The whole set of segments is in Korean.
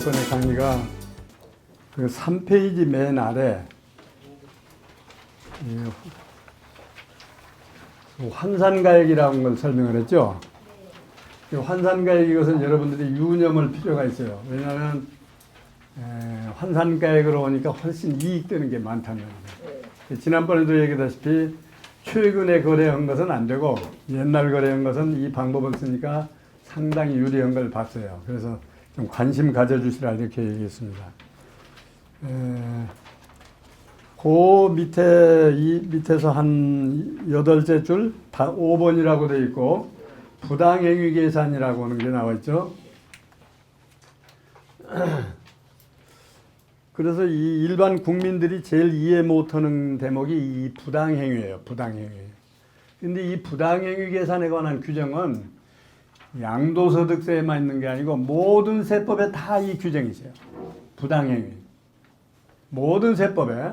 이번에 강의가 그 3페이지 맨 아래 환산가액이라는 걸 설명을 했죠. 환산가액 이것은 여러분들이 유념할 필요가 있어요. 왜냐하면 환산가액으로 오니까 훨씬 이익되는 게 많다는 거예요. 지난번에도 얘기했다시피 최근에 거래한 것은 안 되고 옛날 거래한 것은 이 방법을 쓰니까 상당히 유리한 걸 봤어요. 그래서 좀 관심 가져주시라 이렇게 얘기했습니다. 그 밑에 이 밑에서 한 8째 줄 다 5번이라고 되어 있고 부당행위 계산이라고 하는 게 나와 있죠. 그래서 이 일반 국민들이 제일 이해 못하는 대목이 이 부당행위예요. 부당행위. 근데 이 부당행위 계산에 관한 규정은 양도소득세에만 있는 게 아니고 모든 세법에 다 이 규정이 있어요. 부당행위. 모든 세법에.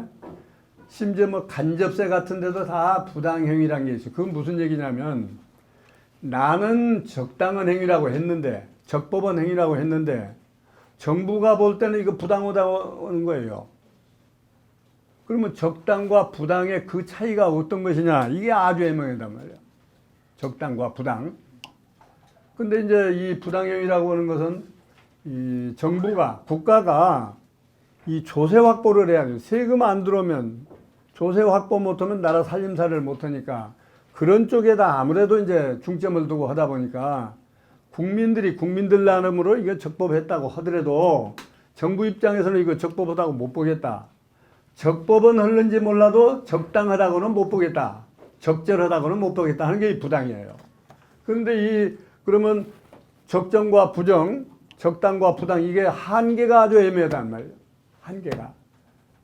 심지어 뭐 간접세 같은 데도 다 부당행위라는 게 있어요. 그건 무슨 얘기냐면 나는 적당한 행위라고 했는데 적법한 행위라고 했는데 정부가 볼 때는 이거 부당하다고 하는 거예요. 그러면 적당과 부당의 그 차이가 어떤 것이냐 이게 아주 애매하단 말이에요. 적당과 부당. 근데 이제 이 부당행위라고 하는 것은 이 정부가 국가가 이 조세 확보를 해야 돼요. 세금 안 들어오면 조세 확보 못하면 나라 살림살이를 못하니까 그런 쪽에다 아무래도 이제 중점을 두고 하다 보니까 국민들 나름으로 이거 적법했다고 하더라도 정부 입장에서는 이거 적법하다고 못 보겠다. 적법은 흘는지 몰라도 적당하다고는 못 보겠다. 적절하다고는 못 보겠다 하는 게 이 부당이에요. 그런데 그러면 적정과 부정, 적당과 부당 이게 한계가 아주 애매하단 말이에요. 한계가.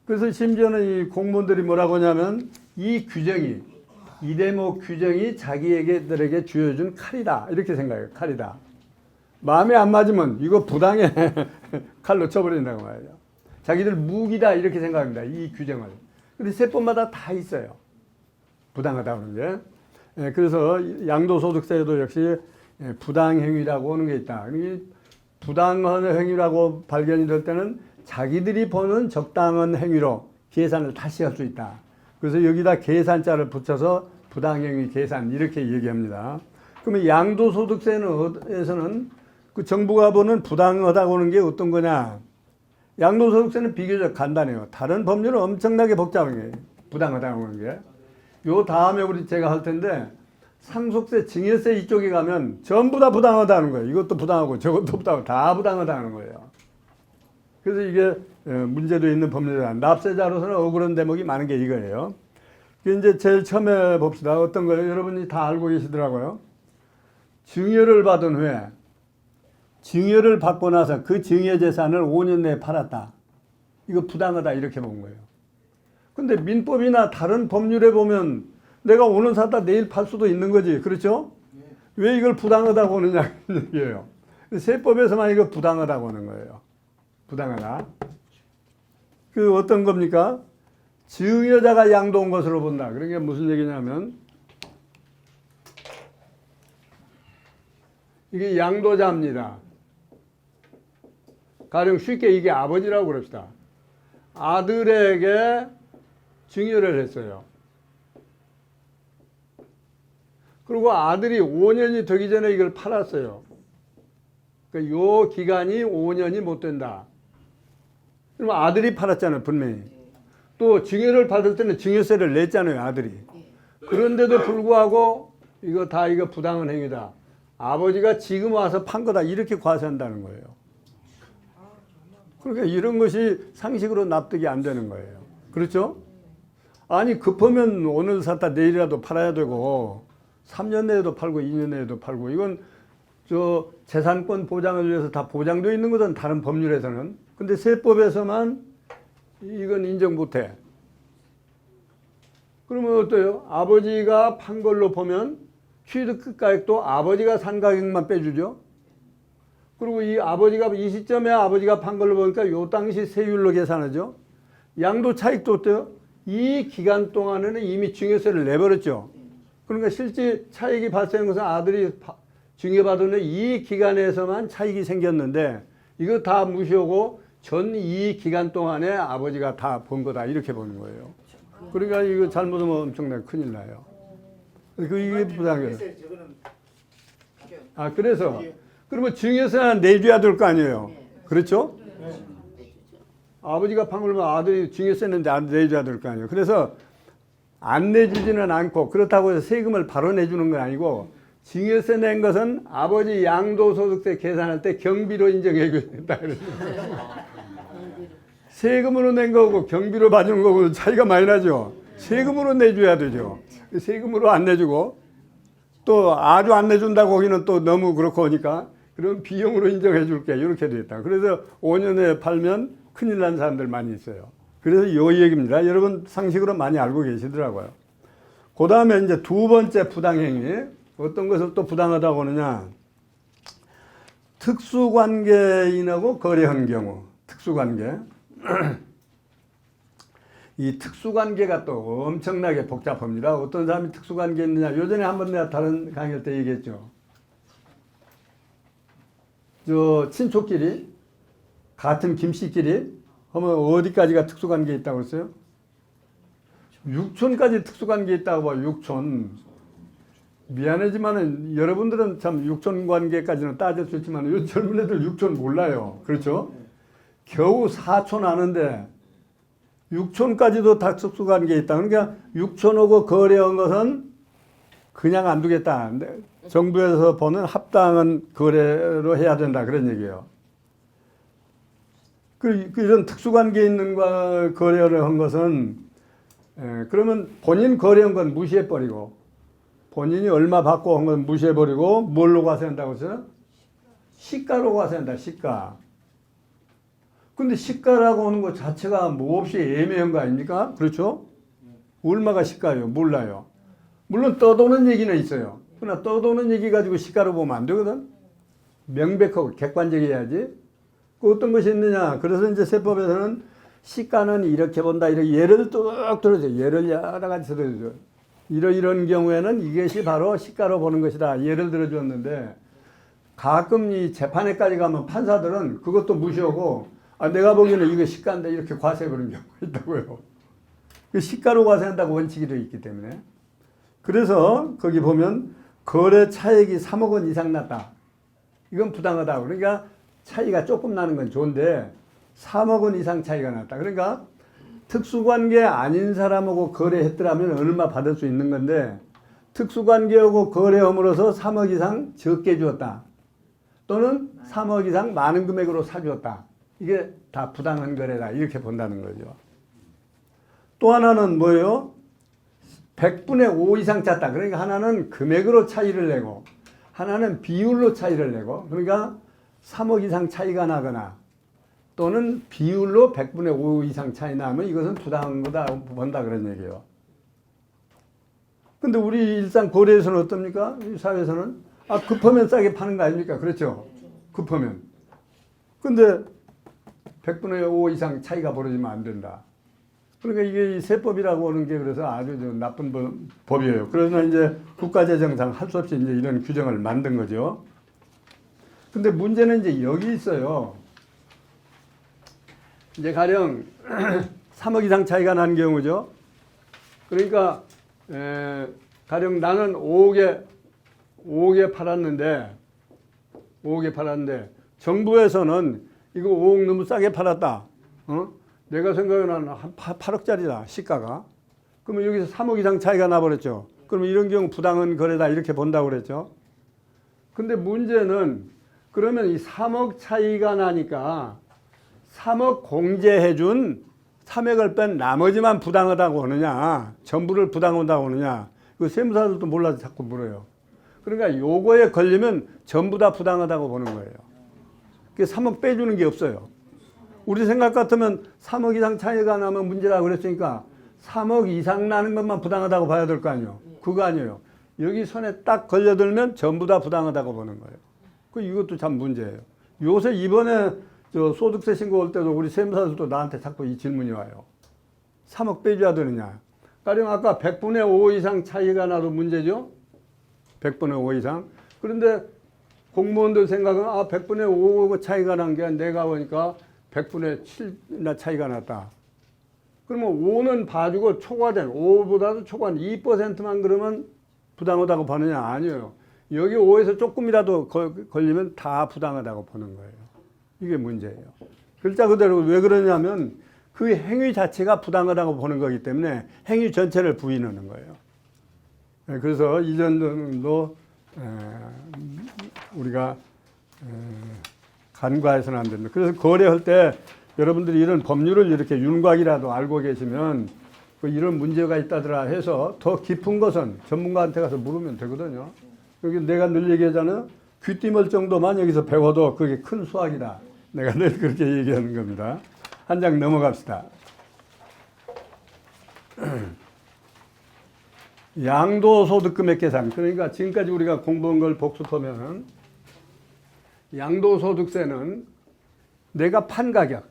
그래서 심지어는 이 공무원들이 뭐라고 하냐면 이 규정이 이 대목 규정이 자기에게들에게 쥐어준 칼이다 이렇게 생각해요. 칼이다. 마음에 안 맞으면 이거 부당해 칼로 쳐버린다고 말이에요. 자기들 무기다 이렇게 생각합니다. 이 규정을. 근데 세법마다 다 있어요. 부당하다는 게. 그래서 양도소득세에도 역시 부당행위라고 하는 게 있다. 부당한 행위라고 발견이 될 때는 자기들이 보는 적당한 행위로 계산을 다시 할 수 있다. 그래서 여기다 계산자를 붙여서 부당행위 계산 이렇게 얘기합니다. 그러면 양도소득세에서는 그 정부가 보는 부당하다고 하는 게 어떤 거냐? 양도소득세는 비교적 간단해요. 다른 법률은 엄청나게 복잡한 게 부당하다고 하는 게. 요 다음에 제가 할 텐데 상속세, 증여세 이쪽에 가면 전부 다 부당하다는 거예요. 이것도 부당하고 저것도 부당하고 다 부당하다는 거예요. 그래서 이게 문제도 있는 법률이다. 납세자로서는 억울한 대목이 많은 게 이거예요. 이제 제일 처음에 봅시다. 어떤 거예요? 여러분이 다 알고 계시더라고요. 증여를 받은 후에 증여를 받고 나서 그 증여 재산을 5년 내에 팔았다. 이거 부당하다 이렇게 본 거예요. 근데 민법이나 다른 법률에 보면 내가 오늘 샀다 내일 팔 수도 있는 거지. 그렇죠? 왜 이걸 부당하다고 하느냐 얘기예요. 세법에서만 이거 부당하다고 하는 거예요. 부당하다. 그 어떤 겁니까? 증여자가 양도한 것으로 본다. 그러니까 무슨 얘기냐면 이게 양도자입니다. 가령 쉽게 이게 아버지라고 그럽시다. 아들에게 증여를 했어요. 그리고 아들이 5년이 되기 전에 이걸 팔았어요. 그러니까 요 기간이 5년이 못 된다. 그럼 아들이 팔았잖아요, 분명히. 또 증여를 받을 때는 증여세를 냈잖아요, 아들이. 그런데도 불구하고 이거 부당한 행위다. 아버지가 지금 와서 판 거다. 이렇게 과세한다는 거예요. 그러니까 이런 것이 상식으로 납득이 안 되는 거예요. 그렇죠? 아니 급하면 오늘 샀다 내일이라도 팔아야 되고 3년 내에도 팔고 2년 내에도 팔고 이건 저 재산권 보장을 위해서 다 보장되어 있는 것은 다른 법률에서는. 근데 세법에서만 이건 인정 못해. 그러면 어때요? 아버지가 판 걸로 보면 취득가액도 아버지가 산 가격만 빼주죠. 그리고 이 시점에 아버지가 판 걸로 보니까 요 당시 세율로 계산하죠. 양도 차익도 어때요? 이 기간 동안에는 이미 증여세를 내버렸죠. 그러니까 실제 차익이 발생한 것은 아들이 증여받은 이 기간에서만 차익이 생겼는데 이거 다 무시하고 전 이 기간 동안에 아버지가 다 본 거다 이렇게 보는 거예요. 그러니까 이거 잘못하면 엄청나게 큰일 나요. 이게 부당해요. 아 그래서 그러면 증여세는 내줘야 될 거 아니에요. 그렇죠? 아버지가 판걸면 아들이 증여세는 내줘야 될 거 아니에요. 그래서 안 내주지는 않고 그렇다고 해서 세금을 바로 내주는 건 아니고 증여세 낸 것은 아버지 양도소득세 계산할 때 경비로 인정해 줘야 된다. 세금으로 낸 거고 경비로 봐주는 거고 차이가 많이 나죠. 세금으로 내줘야 되죠. 세금으로 안 내주고 또 아주 안 내준다고 하기는 또 너무 그렇고 하니까 그럼 비용으로 인정해 줄게 이렇게 돼 있다. 그래서 5년에 팔면 큰일 난 사람들 많이 있어요. 그래서 이 얘기입니다. 여러분 상식으로 많이 알고 계시더라고요. 그 다음에 이제 두 번째 부당행위. 어떤 것을 또 부당하다고 하느냐. 특수관계인하고 거래한 경우. 특수관계. 이 특수관계가 또 엄청나게 복잡합니다. 어떤 사람이 특수관계 있느냐. 요전에 한번 내가 다른 강의할 때 얘기했죠. 저 친족끼리 같은 김씨끼리 하면 어디까지가 특수관계 있다고 그랬어요? 육촌까지 특수관계 있다고 봐. 육촌. 미안하지만은 여러분들은 참 육촌 관계까지는 따질 수 있지만 요 젊은 애들 육촌 몰라요. 그렇죠? 겨우 사촌 아는데 육촌까지도 다 특수관계 있다. 그러니까 육촌하고 거래한 것은 그냥 안 두겠다. 정부에서 보는 합당한 거래로 해야 된다. 그런 얘기예요. 이런 특수관계 있는 거래를 한 것은 그러면 본인 거래한 건 무시해버리고 본인이 얼마 받고 한 건 무시해버리고 뭘로 과세한다고 했어요? 시가로 과세한다. 시가. 근데 시가라고 하는 것 자체가 몹시 애매한 거 아닙니까? 그렇죠? 얼마가 시가예요? 몰라요. 물론 떠도는 얘기는 있어요. 그러나 떠도는 얘기 가지고 시가로 보면 안 되거든. 명백하고 객관적이어야지. 어떤 것이 있느냐. 그래서 이제 세법에서는 시가는 이렇게 본다. 이렇게 예를 뚝 들어줘. 예를 여러 가지 들어줘. 이런 경우에는 이것이 바로 시가로 보는 것이다. 예를 들어줬는데 가끔 이 재판에까지 가면 판사들은 그것도 무시하고 내가 보기에는 이거 시가인데 이렇게 과세해버리는 경우가 있다고요. 그 시가로 과세한다고 원칙이 되어 있기 때문에. 그래서 거기 보면 거래 차액이 3억 원 이상 났다. 이건 부당하다. 그러니까 차이가 조금 나는 건 좋은데 3억 원 이상 차이가 났다. 그러니까 특수관계 아닌 사람하고 거래했더라면 얼마 받을 수 있는 건데 특수관계하고 거래함으로써 3억 이상 적게 주었다. 또는 3억 이상 많은 금액으로 사주었다. 이게 다 부당한 거래다. 이렇게 본다는 거죠. 또 하나는 뭐예요? 100분의 5 이상 짰다. 그러니까 하나는 금액으로 차이를 내고 하나는 비율로 차이를 내고 그러니까 3억 이상 차이가 나거나 또는 비율로 100분의 5 이상 차이 나면 이것은 부당한 거다 본다 그런 얘기예요. 근데 우리 일상 거래에서는 어떻습니까? 이 사회에서는 급하면 싸게 파는 거 아닙니까? 그렇죠? 급하면. 근데 100분의 5 이상 차이가 벌어지면 안 된다. 그러니까 이게 이 세법이라고 하는 게 그래서 아주 나쁜 법이에요. 그러나 이제 국가재정상 할 수 없이 이제 이런 규정을 만든 거죠. 근데 문제는 이제 여기 있어요. 이제 가령 3억 이상 차이가 난 경우죠. 그러니까 가령 나는 5억에 팔았는데 정부에서는 이거 5억 너무 싸게 팔았다. 내가 생각에는 한 8억짜리다 시가가. 그러면 여기서 3억 이상 차이가 나버렸죠. 그러면 이런 경우 부당한 거래다 이렇게 본다고 그랬죠. 근데 문제는 그러면 이 3억 차이가 나니까 3억 공제해준 3억을 뺀 나머지만 부당하다고 하느냐, 전부를 부당하다고 하느냐, 그 세무사들도 몰라서 자꾸 물어요. 그러니까 요거에 걸리면 전부 다 부당하다고 보는 거예요. 그 3억 빼주는 게 없어요. 우리 생각 같으면 3억 이상 차이가 나면 문제라고 그랬으니까 3억 이상 나는 것만 부당하다고 봐야 될 거 아니에요. 그거 아니에요. 여기 선에 딱 걸려들면 전부 다 부당하다고 보는 거예요. 이것도 참 문제예요. 요새 이번에 저 소득세 신고 올 때도 우리 세무사들도 나한테 자꾸 이 질문이 와요. 3억 빼줘야 되느냐. 가령 아까 100분의 5 이상 차이가 나도 문제죠. 100분의 5 이상. 그런데 공무원들 생각은 100분의 5 차이가 난 게 내가 보니까 100분의 7나 차이가 났다. 그러면 5는 봐주고 초과된 5보다도 초과한 2%만 그러면 부당하다고 보느냐? 아니에요. 여기 5에서 조금이라도 걸리면 다 부당하다고 보는 거예요. 이게 문제예요. 글자 그대로 왜 그러냐면 그 행위 자체가 부당하다고 보는 거기 때문에 행위 전체를 부인하는 거예요. 그래서 이전도 우리가 간과해서는 안 됩니다. 그래서 거래할 때 여러분들이 이런 법률을 이렇게 윤곽이라도 알고 계시면 이런 문제가 있다더라 해서 더 깊은 것은 전문가한테 가서 물으면 되거든요. 여기 내가 늘 얘기하잖아요. 귀띔을 정도만 여기서 배워도 그게 큰 수학이다. 내가 늘 그렇게 얘기하는 겁니다. 한 장 넘어갑시다. 양도소득금액 계산. 그러니까 지금까지 우리가 공부한 걸 복습하면 양도소득세는 내가 판 가격,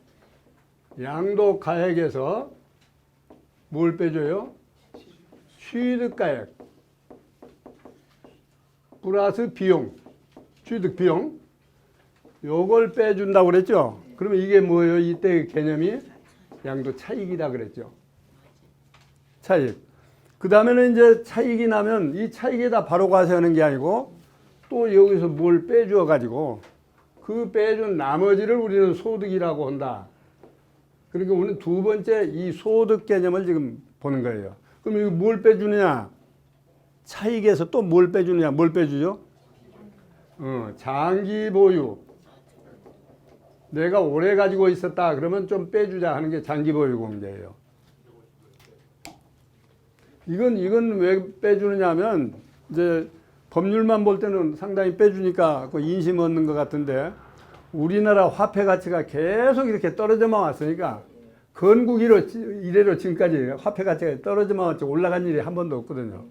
양도가액에서 뭘 빼줘요? 취득가액 플러스 비용, 취득비용 요걸 빼준다고 그랬죠? 그러면 이게 뭐예요? 이때 개념이 양도차익이다 그랬죠? 차익. 그 다음에는 이제 차익이 나면 이 차익에다 바로 과세하는 게 아니고 또 여기서 뭘 빼주어 가지고 그 빼준 나머지를 우리는 소득이라고 한다. 그러니까 우리는 두 번째 이 소득 개념을 지금 보는 거예요. 그럼 이거 뭘 빼주느냐? 차익에서 또 뭘 빼주느냐? 뭘 빼주죠? 장기 보유. 내가 오래 가지고 있었다. 그러면 좀 빼주자 하는 게 장기 보유 공제예요. 이건 왜 빼주느냐 하면 이제 법률만 볼 때는 상당히 빼주니까 그 인심 얻는 것 같은데 우리나라 화폐 가치가 계속 이렇게 떨어져만 왔으니까 건국 이래로 지금까지 화폐 가치가 떨어져만 왔지 올라간 일이 한 번도 없거든요.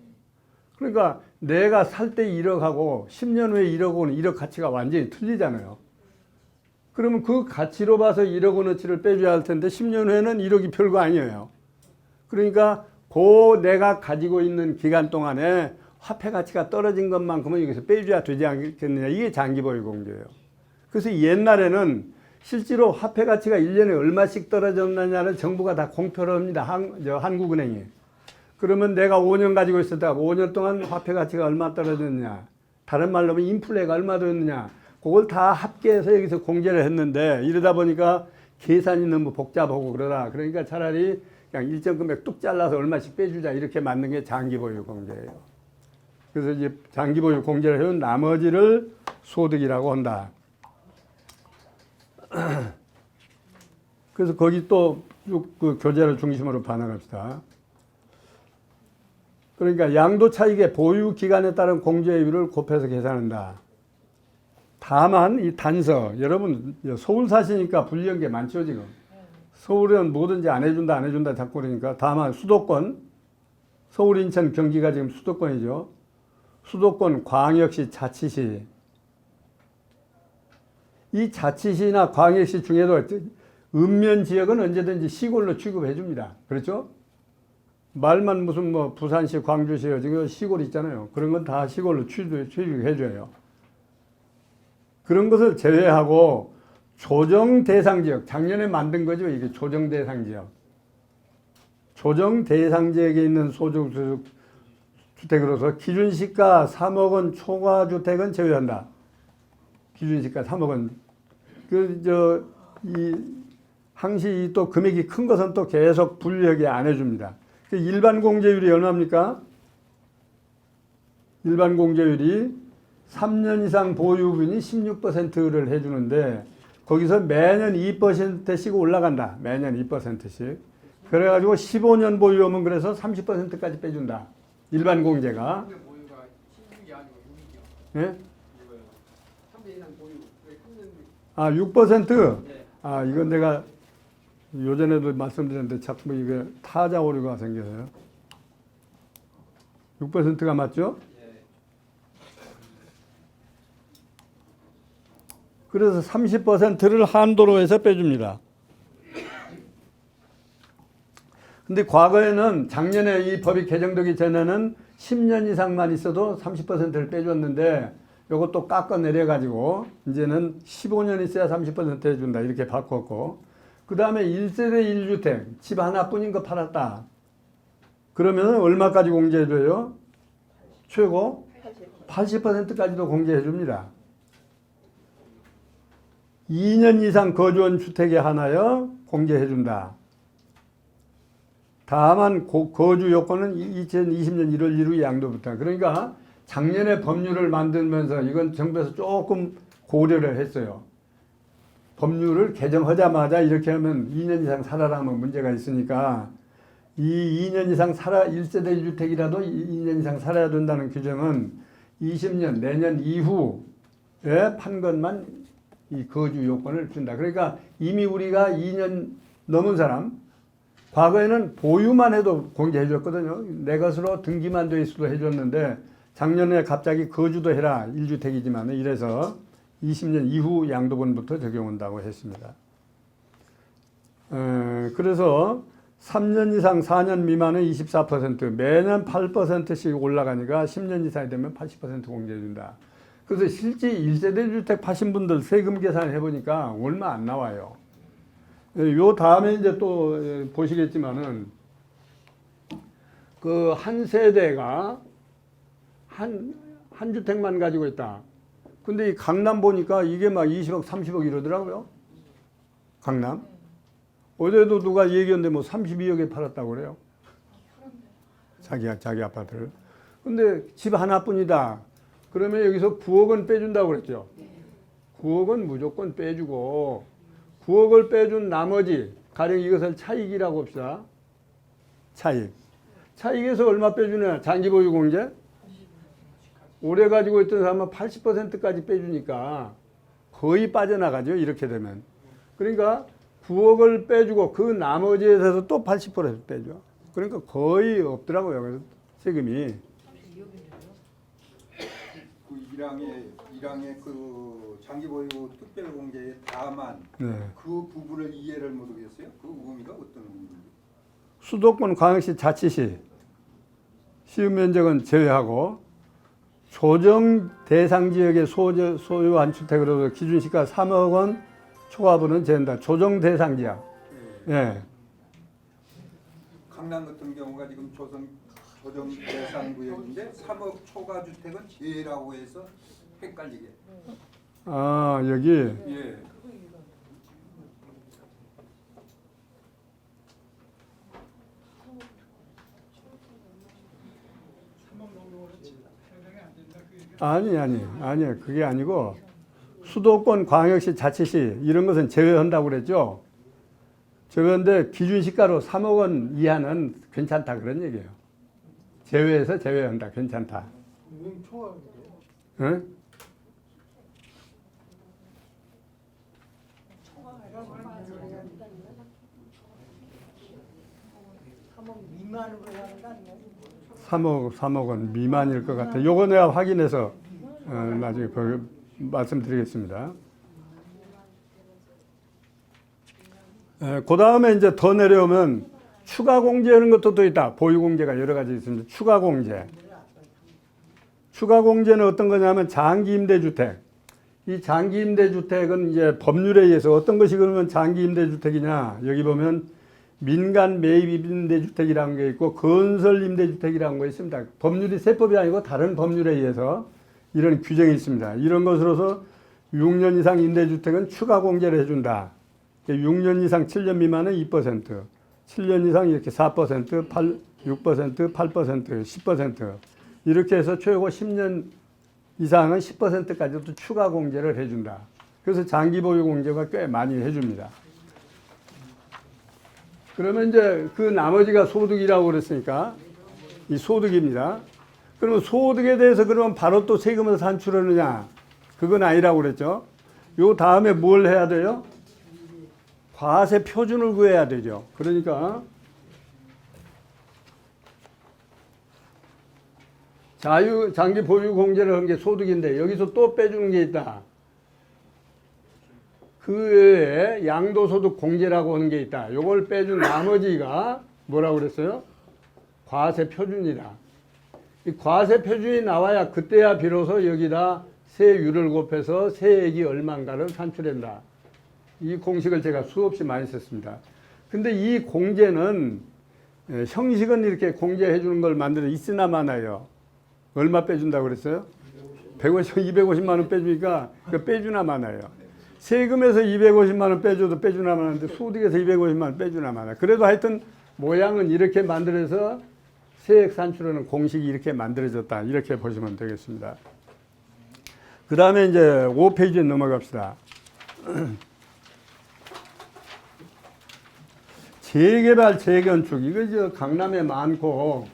그러니까 내가 살 때 1억하고 10년 후에 1억 원은 1억 가치가 완전히 틀리잖아요. 그러면 그 가치로 봐서 1억 원어치를 빼줘야 할 텐데 10년 후에는 1억이 별거 아니에요. 그러니까 내가 가지고 있는 기간 동안에 화폐 가치가 떨어진 것만큼은 여기서 빼줘야 되지 않겠느냐. 이게 장기보유 공제예요. 그래서 옛날에는 실제로 화폐 가치가 1년에 얼마씩 떨어졌느냐는 정부가 다 공표를 합니다. 한국은행이. 그러면 내가 5년 가지고 있었다가 5년 동안 화폐 가치가 얼마 떨어졌느냐. 다른 말로 하면 인플레가 얼마 들었느냐. 그걸 다 합계해서 여기서 공제를 했는데 이러다 보니까 계산이 너무 복잡하고 그러니까 차라리 그냥 일정 금액 뚝 잘라서 얼마씩 빼주자 이렇게 만든 게 장기보유 공제예요. 그래서 이제 장기보유 공제를 해온 나머지를 소득이라고 한다. 그래서 거기 또 그 교재를 중심으로 반응합시다. 그러니까 양도 차익의 보유 기간에 따른 공제율을 곱해서 계산한다. 다만 이 단서, 여러분 서울 사시니까 불리한 게 많죠 지금. 서울은 뭐든지 안 해준다 자꾸 그러니까. 다만 수도권, 서울, 인천, 경기가 지금 수도권이죠. 수도권, 광역시, 자치시. 이 자치시나 광역시 중에도 읍면 지역은 언제든지 시골로 취급해 줍니다. 그렇죠? 말만 무슨 뭐 부산시, 광주시 지금 시골 있잖아요. 그런 건 다 시골로 취급해 줘요. 그런 것을 제외하고 조정 대상 지역, 작년에 만든 거죠. 이게 조정 대상 지역. 조정 대상 지역에 있는 소득 주택으로서 기준시가 3억 원 초과 주택은 제외한다. 기준시가 3억 원. 항시 또 금액이 큰 것은 또 계속 분리하게 안 해줍니다. 일반 공제율이 얼마입니까? 일반 공제율이 3년 이상 보유분이 16%를 해주는데 거기서 매년 2%씩 올라간다. 매년 2%씩. 그래가지고 15년 보유하면 그래서 30%까지 빼준다. 일반 공제가. 보유가 16이 아니고 6이죠. 예? 3년 이상 보유. 6%? 네. 이건 내가 요전에도 말씀드렸는데 자꾸 이게 타자 오류가 생겨서요. 6%가 맞죠? 네. 그래서 30%를 한도로 해서 빼줍니다. 근데 과거에는 작년에 이 법이 개정되기 전에는 10년 이상만 있어도 30%를 빼줬는데 요것도 깎아 내려가지고 이제는 15년 있어야 30% 해준다 이렇게 바꿨고, 그 다음에 1세대 1주택 집 하나뿐인 거 팔았다 그러면 얼마까지 공제해줘요? 최고 80%까지도 공제해줍니다. 2년 이상 거주한 주택에 하나여 공제해준다. 다만 거주 요건은 2020년 1월 1일 양도부터. 그러니까 작년에 법률을 만들면서 이건 정부에서 조금 고려를 했어요. 법률을 개정하자마자 이렇게 하면 2년 이상 살아라 하면 문제가 있으니까 이 2년 이상 1세대 1주택이라도 2년 이상 살아야 된다는 규정은 20년 내년 이후에 판 것만 이 거주 요건을 준다. 그러니까 이미 우리가 2년 넘은 사람, 과거에는 보유만 해도 공제해 줬거든요. 내 것으로 등기만 돼 있어도 해줬는데 작년에 갑자기 거주도 해라 1주택이지만 이래서 20년 이후 양도분부터 적용한다고 했습니다. 그래서 3년 이상 4년 미만은 24%, 매년 8%씩 올라가니까 10년 이상이 되면 80% 공제해준다. 그래서 실제 1세대 주택 파신 분들 세금 계산을 해보니까 얼마 안 나와요. 요 다음에 이제 또 보시겠지만은 그 한 세대가 한 주택만 가지고 있다. 근데 이 강남 보니까 이게 막 20억, 30억 이러더라고요. 강남. 어제도 누가 얘기했는데 뭐 32억에 팔았다고 그래요. 자기 아파트를. 근데 집 하나뿐이다. 그러면 여기서 9억은 빼준다고 그랬죠. 9억은 무조건 빼주고 9억을 빼준 나머지 가령 이것을 차익이라고 합시다. 차익에서 얼마 빼주냐? 장기보유 공제? 오래 가지고 있던 사람은 80%까지 빼주니까 거의 빠져나가죠. 이렇게 되면. 그러니까 9억을 빼주고 그 나머지에 대해서 또 80% 빼줘. 그러니까 거의 없더라고요. 그래서 세금이. 그 1항의 그 장기보유 특별공제에 다만 네. 그 부분을 이해를 모르겠어요. 그 의미가 어떤 의미인지. 수도권 광역시 자치시 시음 면적은 제외하고 조정 대상 지역의 소유한 주택으로서 기준시가 3억 원 초과분은 제한다. 조정 대상 지역. 예. 강남 같은 경우가 지금 조정 대상 구역인데 3억 초과 주택은 제라고 해서 헷갈리게. 아, 여기. 예. 아니, 그게 아니고 수도권 광역시 자치시 이런 것은 제외한다고 그랬죠. 그런데 기준시가로 3억 원 이하는 괜찮다 그런 얘기예요. 제외해서 제외한다. 괜찮다. 응? 미만으로 하는 거 아니에요? 3억 원 미만일 것 같아요. 요거 내가 확인해서 나중에 말씀드리겠습니다. 그 다음에 이제 더 내려오면 추가 공제하는 것도 또 있다. 보유 공제가 여러 가지 있습니다. 추가 공제. 추가 공제는 어떤 거냐면 장기 임대주택. 이 장기 임대주택은 이제 법률에 의해서 어떤 것이 그러면 장기 임대주택이냐. 여기 보면 민간 매입 임대주택이라는 게 있고 건설 임대주택이라는 거 있습니다. 법률이 세법이 아니고 다른 법률에 의해서 이런 규정이 있습니다. 이런 것으로서 6년 이상 임대주택은 추가 공제를 해준다. 6년 이상 7년 미만은 2%, 7년 이상 이렇게 4%, 6%, 8%, 10% 이렇게 해서 최고 10년 이상은 10%까지도 추가 공제를 해준다. 그래서 장기 보유 공제가 꽤 많이 해줍니다. 그러면 이제 그 나머지가 소득이라고 그랬으니까 이 소득입니다. 그러면 소득에 대해서 그러면 바로 또 세금을 산출하느냐? 그건 아니라고 그랬죠. 요 다음에 뭘 해야 돼요? 과세 표준을 구해야 되죠. 그러니까 장기 보유 공제를 한 게 소득인데 여기서 또 빼주는 게 있다. 그 외에 양도소득 공제라고 하는 게 있다. 요걸 빼준 나머지가 뭐라고 그랬어요? 과세 표준이다. 이 과세 표준이 나와야 그때야 비로소 여기다 세율을 곱해서 세액이 얼마인가를 산출한다. 이 공식을 제가 수없이 많이 썼습니다. 근데 이 공제는 형식은 이렇게 공제해 주는 걸 만들어 있으나 마나요. 얼마 빼준다고 그랬어요? 250만 원 빼주니까 그 빼주나 마나요. 세금에서 250만 원 빼줘도 빼주나 마나인데 소득에서 250만 원 빼주나 마나. 그래도 하여튼 모양은 이렇게 만들어서 세액 산출하는 공식이 이렇게 만들어졌다. 이렇게 보시면 되겠습니다. 그 다음에 이제 5페이지에 넘어갑시다. 재개발, 재건축. 이거 이제 강남에 많고,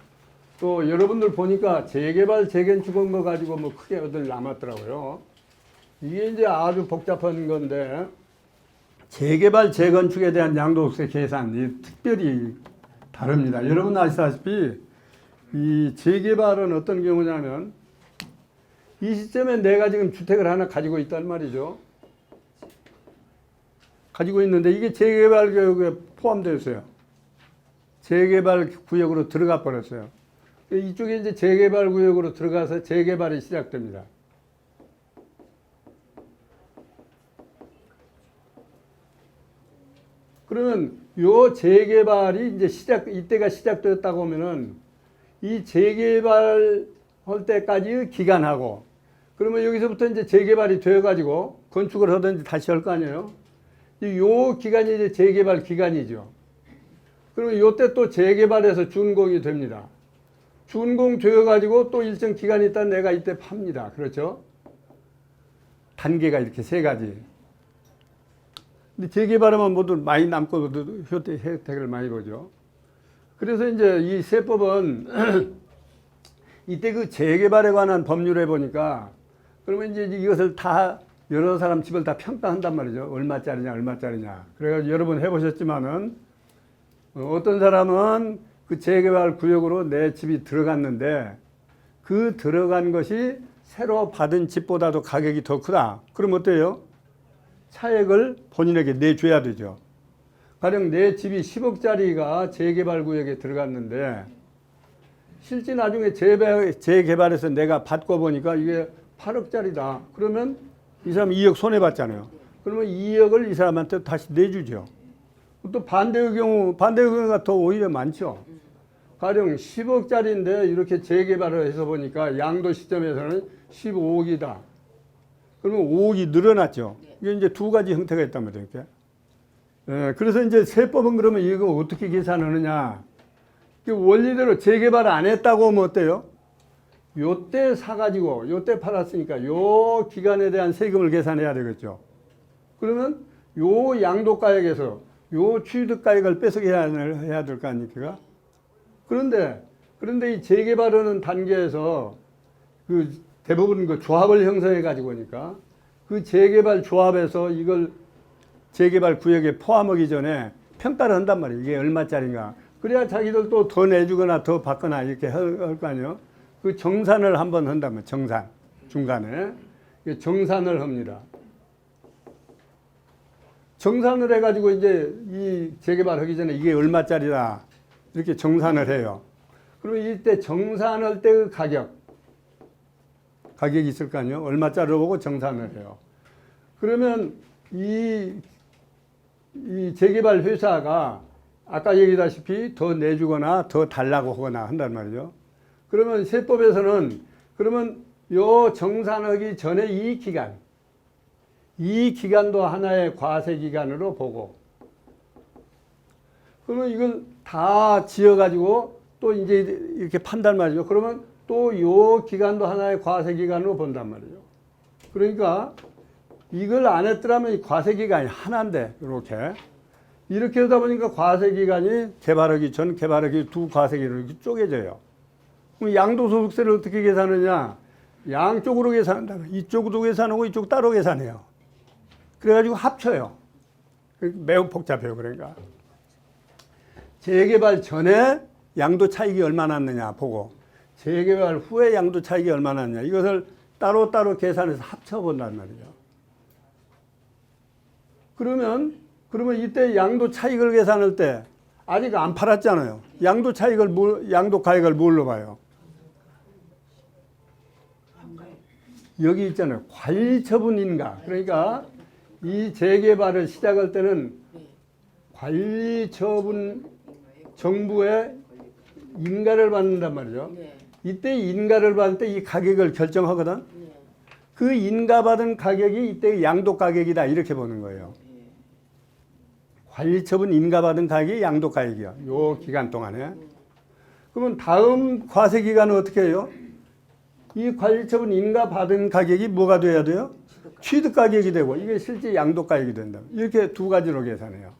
또 여러분들 보니까 재개발, 재건축한 거 가지고 뭐 크게 어딜 남았더라고요. 이게 이제 아주 복잡한 건데, 재개발, 재건축에 대한 양도세 계산이 특별히 다릅니다. 여러분 아시다시피, 이 재개발은 어떤 경우냐면, 이 시점에 내가 지금 주택을 하나 가지고 있단 말이죠. 가지고 있는데 이게 재개발 구역에 포함되어 있어요. 재개발 구역으로 들어가 버렸어요. 이쪽에 이제 재개발 구역으로 들어가서 재개발이 시작됩니다. 그러면 요 재개발이 이제 이때가 시작되었다고 하면은 이 재개발 할 때까지 기간하고 그러면 여기서부터 이제 재개발이 되어가지고 건축을 하든지 다시 할 거 아니에요. 요 기간이 이제 재개발 기간이죠. 그러면 요때 또 재개발해서 준공이 됩니다. 준공 되어가지고 또 일정 기간이 있다 내가 이때 팝니다. 그렇죠? 단계가 이렇게 세 가지. 근데 재개발하면 모두 많이 남고 모두 혜택을 많이 보죠. 그래서 이제 이 세법은 이때 그 재개발에 관한 법률에 보니까 그러면 이제 이것을 다 여러 사람 집을 다 평가한단 말이죠. 얼마짜리냐, 얼마짜리냐. 그래가지고 여러분 해보셨지만은 어떤 사람은 그 재개발 구역으로 내 집이 들어갔는데 그 들어간 것이 새로 받은 집보다도 가격이 더 크다. 그럼 어때요? 차액을 본인에게 내줘야 되죠. 가령 내 집이 10억짜리가 재개발 구역에 들어갔는데 실제 나중에 재개발해서 내가 받고 보니까 이게 8억짜리다. 그러면 이 사람 2억 손해봤잖아요. 그러면 2억을 이 사람한테 다시 내주죠. 또 반대의 경우가 더 오히려 많죠. 가령 10억짜리인데 이렇게 재개발을 해서 보니까 양도 시점에서는 15억이다. 그러면 5억이 늘어났죠. 이게 이제 두 가지 형태가 있단 말이에요. 그래서 이제 세법은 그러면 이거 어떻게 계산하느냐. 원리대로 재개발 안 했다고 하면 어때요? 요때 사가지고 요때 팔았으니까 요 기간에 대한 세금을 계산해야 되겠죠. 그러면 요 양도가액에서 요 취득가액을 해야 될 거 아닙니까? 그런데 이 재개발하는 단계에서 그 대부분 그 조합을 형성해 가지고 오니까 그 재개발 조합에서 이걸 재개발 구역에 포함하기 전에 평가를 한단 말이에요. 이게 얼마짜리인가. 그래야 자기들 또 더 내주거나 더 받거나 이렇게 할 거 아니에요. 그 정산을 한번 한다면 정산 중간에 정산을 합니다. 정산을 해가지고 이제 이 재개발하기 전에 이게 얼마짜리다 이렇게 정산을 해요. 그러면 이때 정산할 때 그 가격이 있을 거 아니에요. 얼마짜리로 보고 정산을 해요. 그러면 이 재개발 회사가 아까 얘기다시피 더 내주거나 더 달라고 하거나 한단 말이죠. 그러면 세법에서는 그러면 요 정산하기 전에 이 기간도 하나의 과세 기간으로 보고 그러면 이걸 다 지어가지고 또 이제 이렇게 판단 말이죠. 그러면 또 요 기간도 하나의 과세 기간으로 본단 말이죠. 그러니까 이걸 안 했더라면 이 과세 기간이 하나인데 이렇게 하다 보니까 과세 기간이 개발하기 전, 개발하기 두 과세 기간으로 이렇게 쪼개져요. 그럼 양도소득세를 어떻게 계산하냐? 양쪽으로 계산한다. 이쪽도 계산하고 이쪽 따로 계산해요. 그래가지고 합쳐요. 매우 복잡해요. 그러니까 재개발 전에 양도 차익이 얼마나 났느냐 보고 재개발 후에 양도 차익이 얼마나 났느냐 이것을 따로따로 계산해서 합쳐본단 말이죠. 그러면 이때 양도 차익을 계산할 때 아직 안 팔았잖아요. 양도 가액을 뭘로 봐요? 여기 있잖아요. 관리처분 인가. 그러니까 이 재개발을 시작할 때는 관리처분 정부의 인가를 받는단 말이죠. 이때 인가를 받을 때 이 가격을 결정하거든. 그 인가받은 가격이 이때 양도 가격이다 이렇게 보는 거예요. 관리처분 인가받은 가격이 양도 가격이야. 요 기간 동안에. 그러면 다음 과세 기간은 어떻게 해요? 이 관리처분 인가받은 가격이 뭐가 돼야 돼요? 취득 가격이 되고 이게 실제 양도 가격이 된다. 이렇게 두 가지로 계산해요.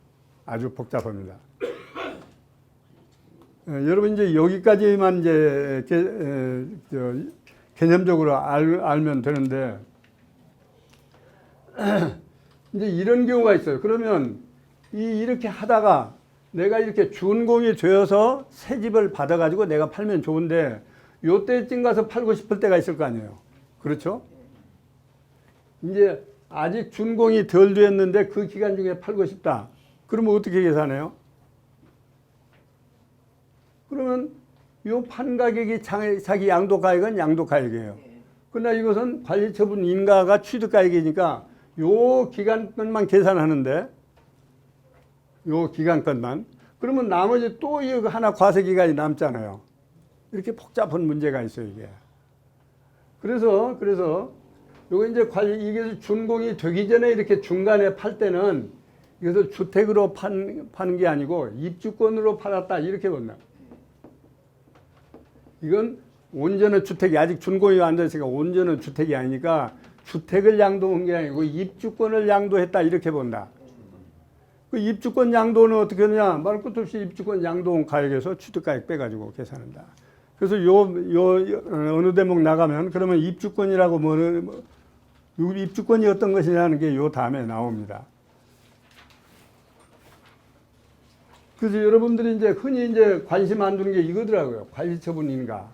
아주 복잡합니다. 여러분 이제 여기까지만 이제 개념적으로 알면 되는데 이제 이런 경우가 있어요. 그러면 이렇게 하다가 내가 이렇게 준공이 되어서 새 집을 받아가지고 내가 팔면 좋은데 요때쯤 가서 팔고 싶을 때가 있을 거 아니에요. 그렇죠? 이제 아직 준공이 덜 됐는데 그 기간 중에 팔고 싶다. 그러면 어떻게 계산해요? 그러면 요 판 가격이 자기 양도 가격은 양도 가격이에요. 그러나 이것은 관리처분 인가가 취득 가격이니까 요 기간권만 계산하는데 요 기간권만. 그러면 나머지 또 이거 하나 과세 기간이 남잖아요. 이렇게 복잡한 문제가 있어요, 이게. 그래서 요거 이제 이게 준공이 되기 전에 이렇게 중간에 팔 때는 이것을 주택으로 파는 게 아니고 입주권으로 팔았다 이렇게 본다. 이건 온전한 주택이 아직 준공이 안 됐으니까 온전한 주택이 아니니까 주택을 양도한 게 아니고 입주권을 양도했다 이렇게 본다. 그 입주권 양도는 어떻게 하느냐? 말 것도 없이 입주권 양도한 가액에서 취득가액 빼가지고 계산한다. 그래서 어느 대목 나가면 그러면 입주권이라고 입주권이 어떤 것이냐는 게 요 다음에 나옵니다. 그래서 여러분들이 이제 흔히 이제 관심 안 두는 게 이거더라고요. 관리처분 인가.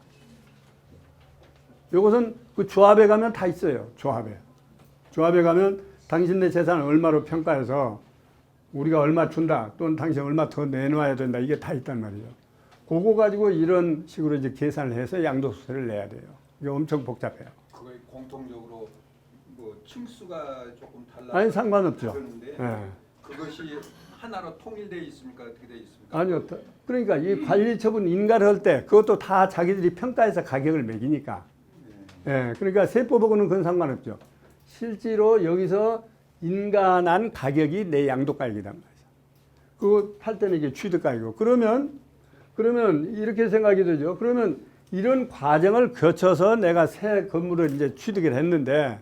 요것은 그 조합에 가면 다 있어요. 조합에 가면 당신네 재산을 얼마로 평가해서 우리가 얼마 준다. 또는 당신 얼마 더 내놔야 된다. 이게 다 있단 말이에요. 그거 가지고 이런 식으로 이제 계산을 해서 양도소득세를 내야 돼요. 이게 엄청 복잡해요. 그거 공통적으로 뭐 층수가 조금 달라. 아니 상관없죠. 그런데 예. 그것이 하나로 통일되어 있습니까? 어떻게 되어 있습니까? 아니요. 그러니까 이 관리처분 인가를 할 때 그것도 다 자기들이 평가해서 가격을 매기니까. 예. 그러니까 세법하고는 그건 상관없죠. 실제로 여기서 인가한 가격이 내 양도 가격이란 말이죠. 그거 팔 때는 이게 취득 가격이고. 그러면 이렇게 생각이 되죠. 그러면 이런 과정을 거쳐서 내가 새 건물을 이제 취득을 했는데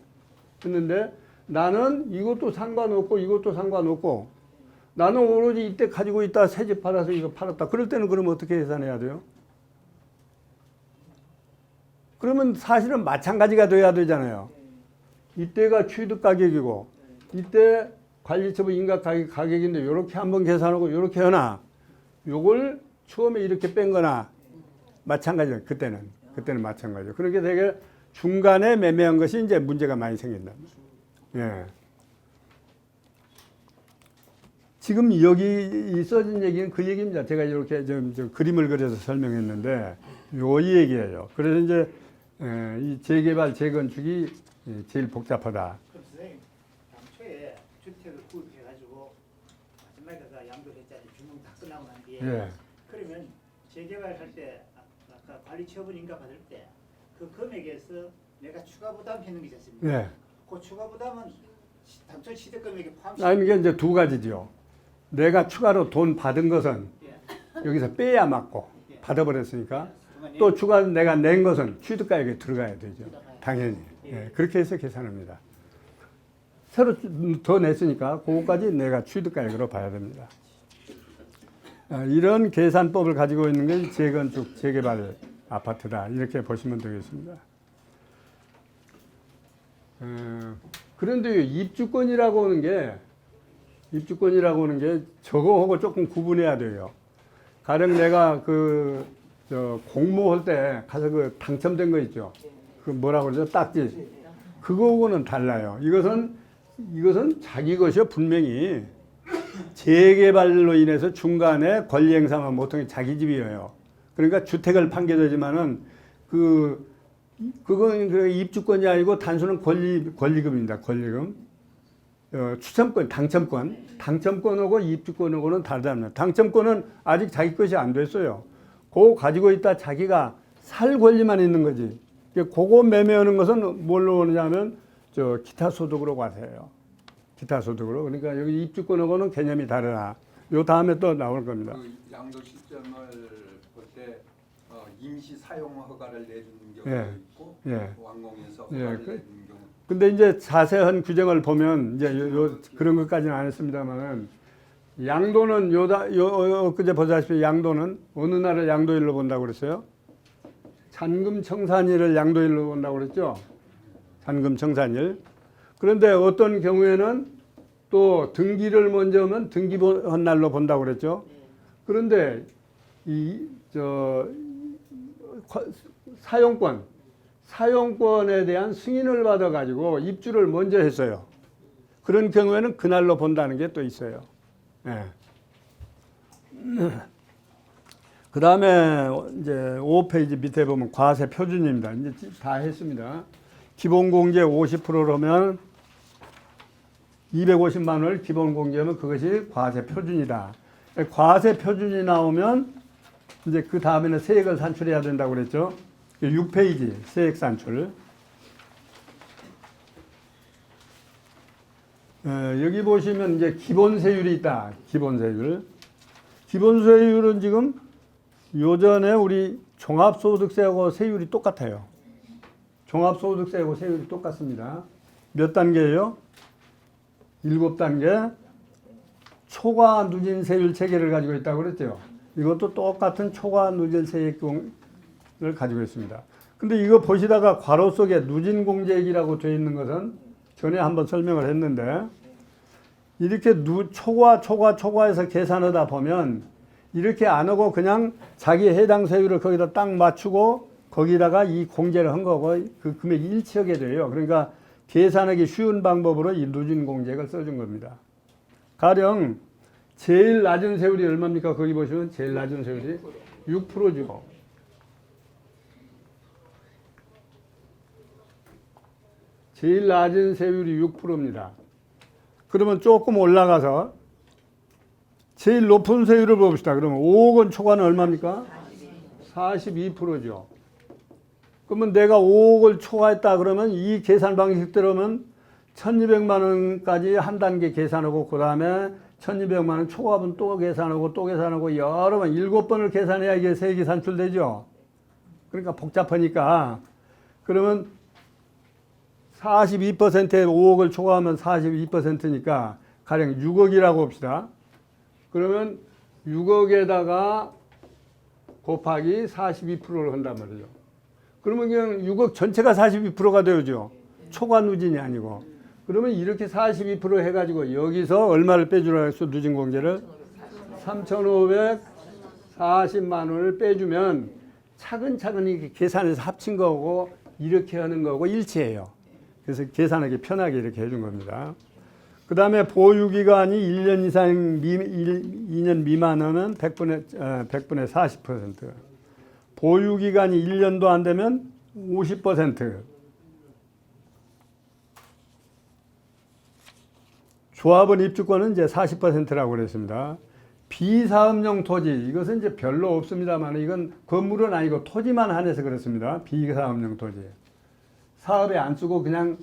나는 이것도 상관없고 이것도 상관없고 나는 오로지 이때 가지고 있다 새 집 팔아서 이거 팔았다. 그럴 때는 그러면 어떻게 계산해야 돼요? 그러면 사실은 마찬가지가 돼야 되잖아요. 이때가 취득 가격이고 이때 관리처분 인가 가격인데 이렇게 한번 계산하고 이렇게 하나 요걸 처음에 이렇게 뺀 거나 마찬가지예요. 그때는 마찬가지예요. 그렇게 되게 중간에 매매한 것이 이제 문제가 많이 생긴다. 예. 지금 여기 써진 얘기는 그 얘기입니다. 제가 이렇게 좀 그림을 그려서 설명했는데 이 얘기예요. 그래서 이제 이 재개발 재건축이 제일 복잡하다. 그럼 선생님, 당초에 주택을 구입해가지고 마지막에 그 양도했잖아요. 준공 다 끝나고 난 뒤에. 예. 그러면 재개발할 때 아까 관리처분 인가 받을 때 그 금액에서 내가 추가 부담했는 게 있습니다. 예. 그 추가 부담은 당초 취득 금액에 포함시. 아니 이게 이제 두 가지죠. 내가 추가로 돈 받은 것은 여기서 빼야 맞고 받아버렸으니까 또 추가 내가 낸 것은 취득가액에 들어가야 되죠. 당연히. 예, 그렇게 해서 계산합니다. 새로 더 냈으니까 그거까지 내가 취득가액으로 봐야 됩니다. 이런 계산법을 가지고 있는 게 재건축, 재개발 아파트다. 이렇게 보시면 되겠습니다. 그런데 입주권이라고 하는 게 저거하고 조금 구분해야 돼요. 가령 내가 공모할 때 가서 그 당첨된 거 있죠. 그 뭐라고 그러죠? 딱지. 그거하고는 달라요. 이것은 자기 것이요. 분명히 재개발로 인해서 중간에 권리 행사만 보통 자기 집이에요. 그러니까 주택을 판게 되지만은 그건 그 입주권이 아니고 단순한 권리금입니다. 권리금. 추첨권, 당첨권하고 입주권하고는 다르답니다. 당첨권은 아직 자기 것이 안 됐어요. 그거 가지고 있다 자기가 살 권리만 있는 거지. 그거 매매하는 것은 뭘로 오느냐면 기타 소득으로 과세해요. 기타 소득으로. 그러니까 여기 입주권하고는 개념이 다르다. 요 다음에 또 나올 겁니다. 그 양도 시점을 볼 때 임시 사용 허가를 내주는 경우도 예. 있고 예. 완공해서 예. 허가를 내주는 경우. 근데 이제 자세한 규정을 보면 이제 그런 것까지는 안 했습니다만은 양도는 엊그제 보다시피 양도는 어느 날을 양도일로 본다고 그랬어요? 잔금 청산일을 양도일로 본다고 그랬죠? 잔금 청산일. 그런데 어떤 경우에는 또 등기를 먼저 하면 등기한 날로 본다고 그랬죠? 그런데 사용권에 대한 승인을 받아가지고 입주를 먼저 했어요. 그런 경우에는 그날로 본다는 게 또 있어요. 예. 그 다음에 이제 5페이지 밑에 보면 과세 표준입니다. 이제 다 했습니다. 기본 공제 50%라면 250만 원을 기본 공제하면 그것이 과세 표준이다. 과세 표준이 나오면 이제 그 다음에는 세액을 산출해야 된다고 그랬죠. 6페이지 세액 산출. 여기 보시면 이제 기본 세율이 있다. 기본 세율. 기본 세율은 지금 요전에 우리 종합소득세하고 세율이 똑같아요. 종합소득세하고 세율이 똑같습니다. 몇 단계예요? 7단계. 초과 누진 세율 체계를 가지고 있다고 그랬죠. 이것도 똑같은 초과 누진 세액을 가지고 있습니다. 근데 이거 보시다가 괄호 속에 누진 공제액이라고 되어 있는 것은 전에 한번 설명을 했는데 이렇게 초과해서 계산하다 보면 이렇게 안 하고 그냥 자기 해당 세율을 거기다 딱 맞추고 거기다가 이 공제를 한 거고 그 금액이 일치하게 돼요. 그러니까 계산하기 쉬운 방법으로 이 누진 공제액을 써준 겁니다. 가령 제일 낮은 세율이 얼마입니까? 거기 보시면 제일 낮은 세율이 6%죠. 제일 낮은 세율이 6%입니다. 그러면 조금 올라가서 제일 높은 세율을 봅시다. 그러면 5억 원 초과는 얼마입니까? 42%죠. 그러면 내가 5억을 초과했다 그러면 이 계산 방식대로면 1200만 원까지 한 단계 계산하고 그 다음에 1200만 원 초과분 또 계산하고 여러 번 7번을 계산해야 이게 세액이 산출되죠. 그러니까 복잡하니까 그러면 42%에 5억을 초과하면 42%니까 가령 6억이라고 봅시다. 그러면 6억에다가 곱하기 42%를 한단 말이죠. 그러면 그냥 6억 전체가 42%가 되죠. 초과 누진이 아니고. 그러면 이렇게 42% 해가지고 여기서 얼마를 빼주라 했어? 누진 공제를 3,540만 원을 빼주면 차근차근 이렇게 계산해서 합친 거고 이렇게 하는 거고 일치해요. 그래서 계산하기 편하게 이렇게 해준 겁니다. 그 다음에 보유기간이 1년 이상 2년 미만은 100분의 40%. 보유기간이 1년도 안 되면 50%. 조합원 입주권은 이제 40%라고 그랬습니다. 비사업용 토지, 이것은 이제 별로 없습니다만 이건 건물은 아니고 토지만 한해서 그렇습니다. 비사업용 토지. 사업에 안 쓰고 그냥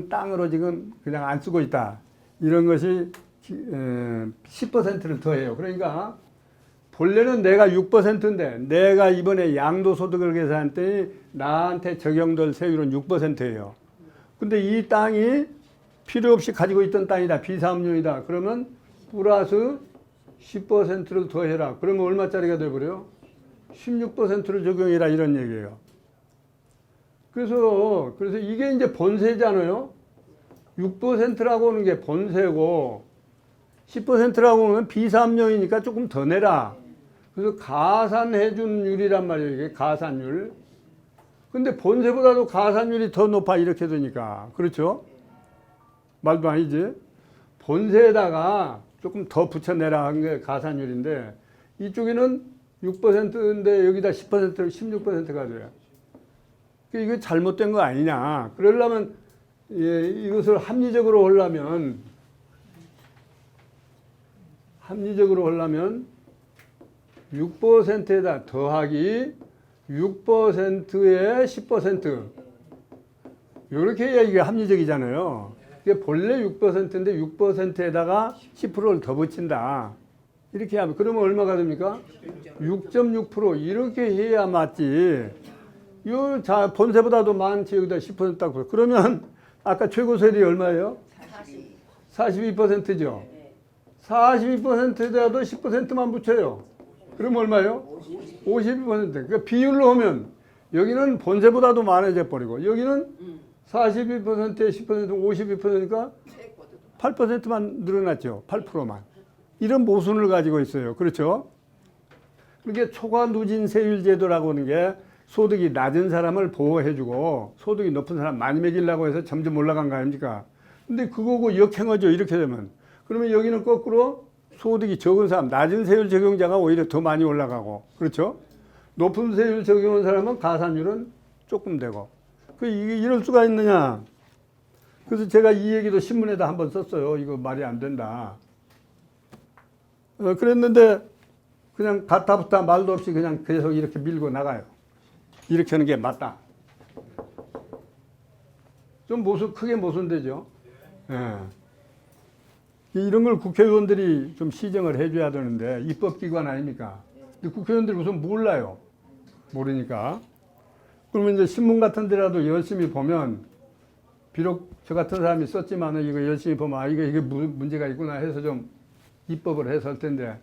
땅으로 지금 그냥 안 쓰고 있다. 이런 것이 10%를 더해요. 그러니까 본래는 내가 6%인데 내가 이번에 양도소득을 계산했더니 나한테 적용될 세율은 6%예요. 근데 이 땅이 필요 없이 가지고 있던 땅이다. 비사업용이다. 그러면 플러스 10%를 더해라. 그러면 얼마짜리가 돼버려요? 16%를 적용해라 이런 얘기예요. 그래서 이게 이제 본세잖아요. 6%라고 하는 게 본세고 10%라고 하면 비사업용이니까 조금 더 내라. 그래서 가산해준율이란 말이에요. 이게 가산율. 근데 본세보다도 가산율이 더 높아 이렇게 되니까. 그렇죠? 말도 아니지. 본세에다가 조금 더 붙여내라 한 게 가산율인데 이쪽에는 6%인데 여기다 10%를 16%가 돼요. 이거 잘못된 거 아니냐. 그러려면 이것을 합리적으로 하려면 6%에다 더하기 6%에 10%. 이렇게 해야 이게 합리적이잖아요. 이게 본래 6%인데 6%에다가 10%를 더 붙인다. 이렇게 하면 그러면 얼마가 됩니까? 6.6% 이렇게 해야 맞지. 자 본세보다도 많지. 여기다 10% 딱 붙여. 그러면 아까 최고세율이 얼마예요? 42%죠. 42%에다도 10%만 붙여요. 그럼 얼마예요? 52%. 그러니까 비율로 하면 여기는 본세보다도 많아져 버리고 여기는 42%에 10% 52%니까 8%만 늘어났죠. 8%만. 이런 모순을 가지고 있어요. 그렇죠? 그렇게 초과 누진 세율 제도라고 하는 게 소득이 낮은 사람을 보호해주고 소득이 높은 사람 많이 먹이려고 해서 점점 올라간 거 아닙니까? 근데 그거고 역행하죠. 이렇게 되면. 그러면 여기는 거꾸로 소득이 적은 사람, 낮은 세율 적용자가 오히려 더 많이 올라가고, 그렇죠? 높은 세율 적용한 사람은 가산율은 조금 되고. 이게 이럴 수가 있느냐? 그래서 제가 이 얘기도 신문에다 한번 썼어요. 이거 말이 안 된다. 그랬는데 그냥 가타부타 말도 없이 그냥 계속 이렇게 밀고 나가요. 이렇게 하는 게 맞다. 좀 크게 모순되죠. 예. 이런 걸 국회의원들이 좀 시정을 해줘야 되는데 입법기관 아닙니까? 근데 국회의원들이 우선 몰라요. 모르니까. 그러면 이제 신문 같은 데라도 열심히 보면 비록 저 같은 사람이 썼지만은 이거 열심히 보면 이게 무슨 문제가 있구나 해서 좀 입법을 해서 할 텐데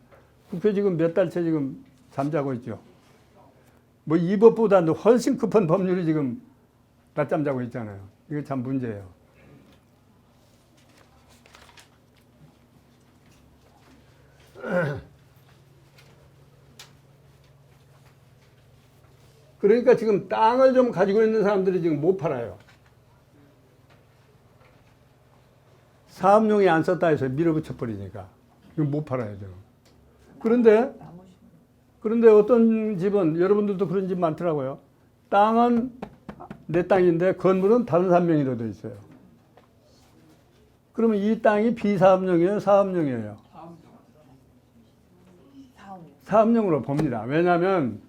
국회 지금 몇 달째 지금 잠자고 있죠. 뭐 이 법보다도 훨씬 급한 법률이 지금 낮잠 자고 있잖아요. 이게 참 문제예요. 그러니까 지금 땅을 좀 가지고 있는 사람들이 지금 못 팔아요. 사업용이 안 썼다 해서 밀어붙여 버리니까 못 팔아요 지금. 그런데 어떤 집은 여러분들도 그런 집 많더라고요. 땅은 내 땅인데 건물은 다른 사람명의로 되어 있어요. 그러면 이 땅이 비사업용이에요, 사업용이에요? 사업용으로 봅니다. 왜냐하면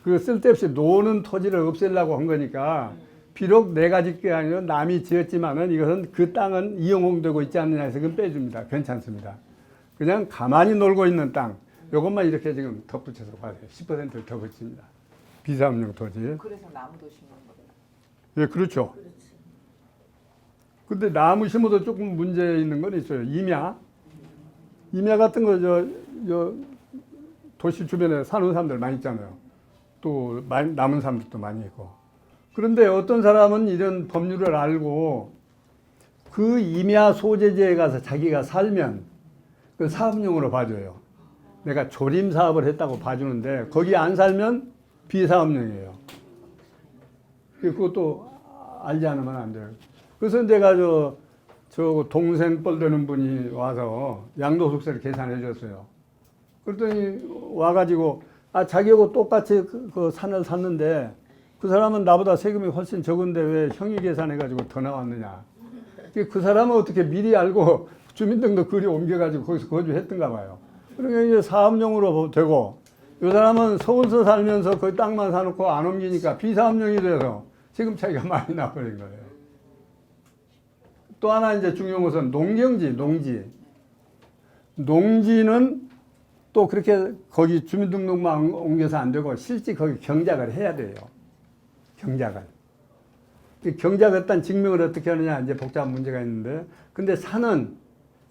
그 쓸데없이 노는 토지를 없애려고 한 거니까 비록 내가 짓게 아니라 남이 지었지만은 이것은 그 땅은 이용되고 있지 않느냐 해서 그건 빼줍니다. 괜찮습니다. 그냥 가만히 놀고 있는 땅, 요것만 이렇게 지금 덧붙여서 봐세요. 10%를 더 붙입니다. 비사업용 토지. 그래서 나무도 심는 거예요. 예, 그렇죠. 근데 나무 심어도 조금 문제 있는 건 있어요. 임야 같은 거 도시 주변에 사는 사람들 많이 있잖아요. 또 남은 사람들도 많이 있고. 그런데 어떤 사람은 이런 법률을 알고 그 임야 소재지에 가서 자기가 살면 그 사업용으로 봐줘요. 내가 조림 사업을 했다고 봐주는데 거기 안 살면 비사업용이에요. 그것도 알지 않으면 안 돼요. 그래서 내가 저 동생 뻘 되는 분이 와서 양도소득세를 계산해 줬어요. 그랬더니 와가지고 자기하고 똑같이 그 산을 샀는데 그 사람은 나보다 세금이 훨씬 적은데 왜 형이 계산해가지고 더 나왔느냐. 그 사람은 어떻게 미리 알고 주민등록 글이 옮겨가지고 거기서 거주했던가 봐요. 그러니까 이제 사업용으로 되고 이 사람은 서울서 살면서 그 땅만 사놓고 안 옮기니까 비사업용이 돼서 세금 차이가 많이 나버린 거예요. 또 하나 이제 중요한 것은 농지는 또 그렇게 거기 주민등록만 옮겨서 안 되고 실제 거기 경작을 해야 돼요. 경작을. 경작했다는 증명을 어떻게 하느냐 이제 복잡한 문제가 있는데 근데 산은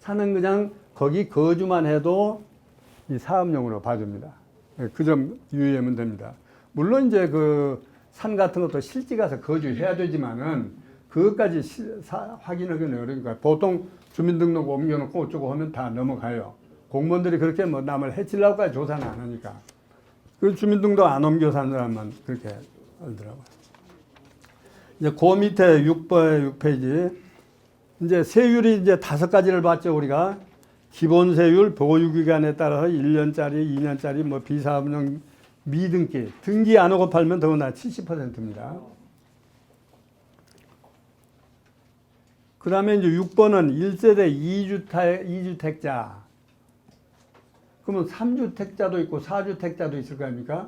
그냥 거기 거주만 해도 이 사업용으로 봐줍니다. 그 점 유의하면 됩니다. 물론 이제 그 산 같은 것도 실지 가서 거주해야 되지만은 그것까지 확인하기는 어려우니까 보통 주민등록 옮겨놓고 어쩌고 하면 다 넘어가요. 공무원들이 그렇게 뭐 남을 해치려고까지 조사는 안 하니까. 그 주민등록 안 옮겨 산 사람만 그렇게 하더라고요. 이제 그 밑에 6페이지. 이제 세율이 이제 5가지를 봤죠, 우리가. 기본 세율, 보유기간에 따라서 1년짜리, 2년짜리, 뭐 비사업용 미등기. 등기 안 하고 팔면 더구나 70%입니다. 그 다음에 이제 6번은 1세대 2주택자. 그러면 3주택자도 있고 4주택자도 있을 거 아닙니까?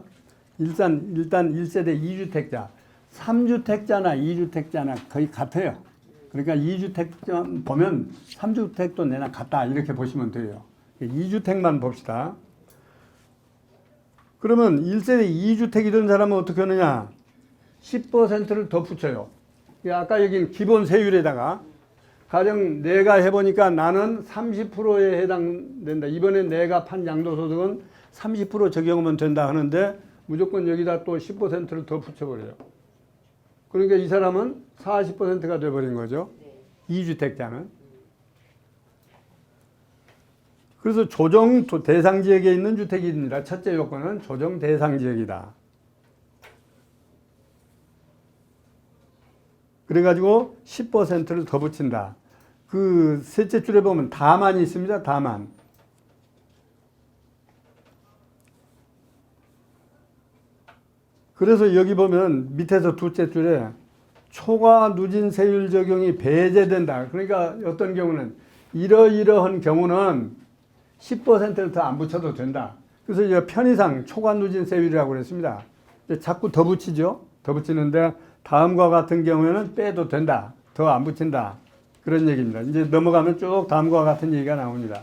일단 1세대 2주택자. 3주택자나 2주택자나 거의 같아요. 그러니까 2주택 보면 3주택도 내나 같다. 이렇게 보시면 돼요. 2주택만 봅시다. 그러면 1세대 2주택이던 사람은 어떻게 하느냐? 10%를 더 붙여요. 아까 여긴 기본 세율에다가 가령 내가 해보니까 나는 30%에 해당된다. 이번에 내가 판 양도소득은 30% 적용하면 된다 하는데 무조건 여기다 또 10%를 더 붙여버려요. 그러니까 이 사람은 40%가 돼버린 거죠. 2주택자는. 그래서 조정 대상 지역에 있는 주택입니다. 첫째 요건은 조정 대상 지역이다. 그래가지고 10%를 더 붙인다. 그 셋째 줄에 보면 다만이 있습니다. 다만. 그래서 여기 보면 밑에서 둘째 줄에 초과 누진 세율 적용이 배제된다. 그러니까 어떤 경우는 이러이러한 경우는 10%를 더 안 붙여도 된다. 그래서 이제 편의상 초과 누진 세율이라고 그랬습니다. 자꾸 더 붙이죠. 더 붙이는데 다음과 같은 경우에는 빼도 된다. 더 안 붙인다. 그런 얘기입니다. 이제 넘어가면 쭉 다음과 같은 얘기가 나옵니다.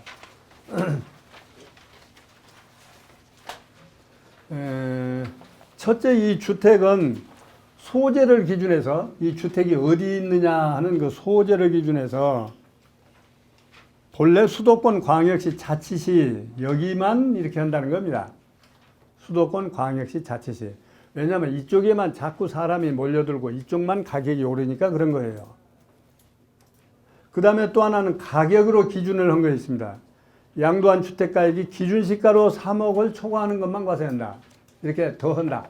첫째 이 주택은 소재를 기준해서 이 주택이 어디 있느냐 하는 그 소재를 기준해서 본래 수도권 광역시 자치시 여기만 이렇게 한다는 겁니다. 수도권 광역시 자치시. 왜냐하면 이쪽에만 자꾸 사람이 몰려들고 이쪽만 가격이 오르니까 그런 거예요. 그 다음에 또 하나는 가격으로 기준을 한 거 있습니다. 양도한 주택가액이 기준시가로 3억을 초과하는 것만 과세한다. 이렇게 더 한다.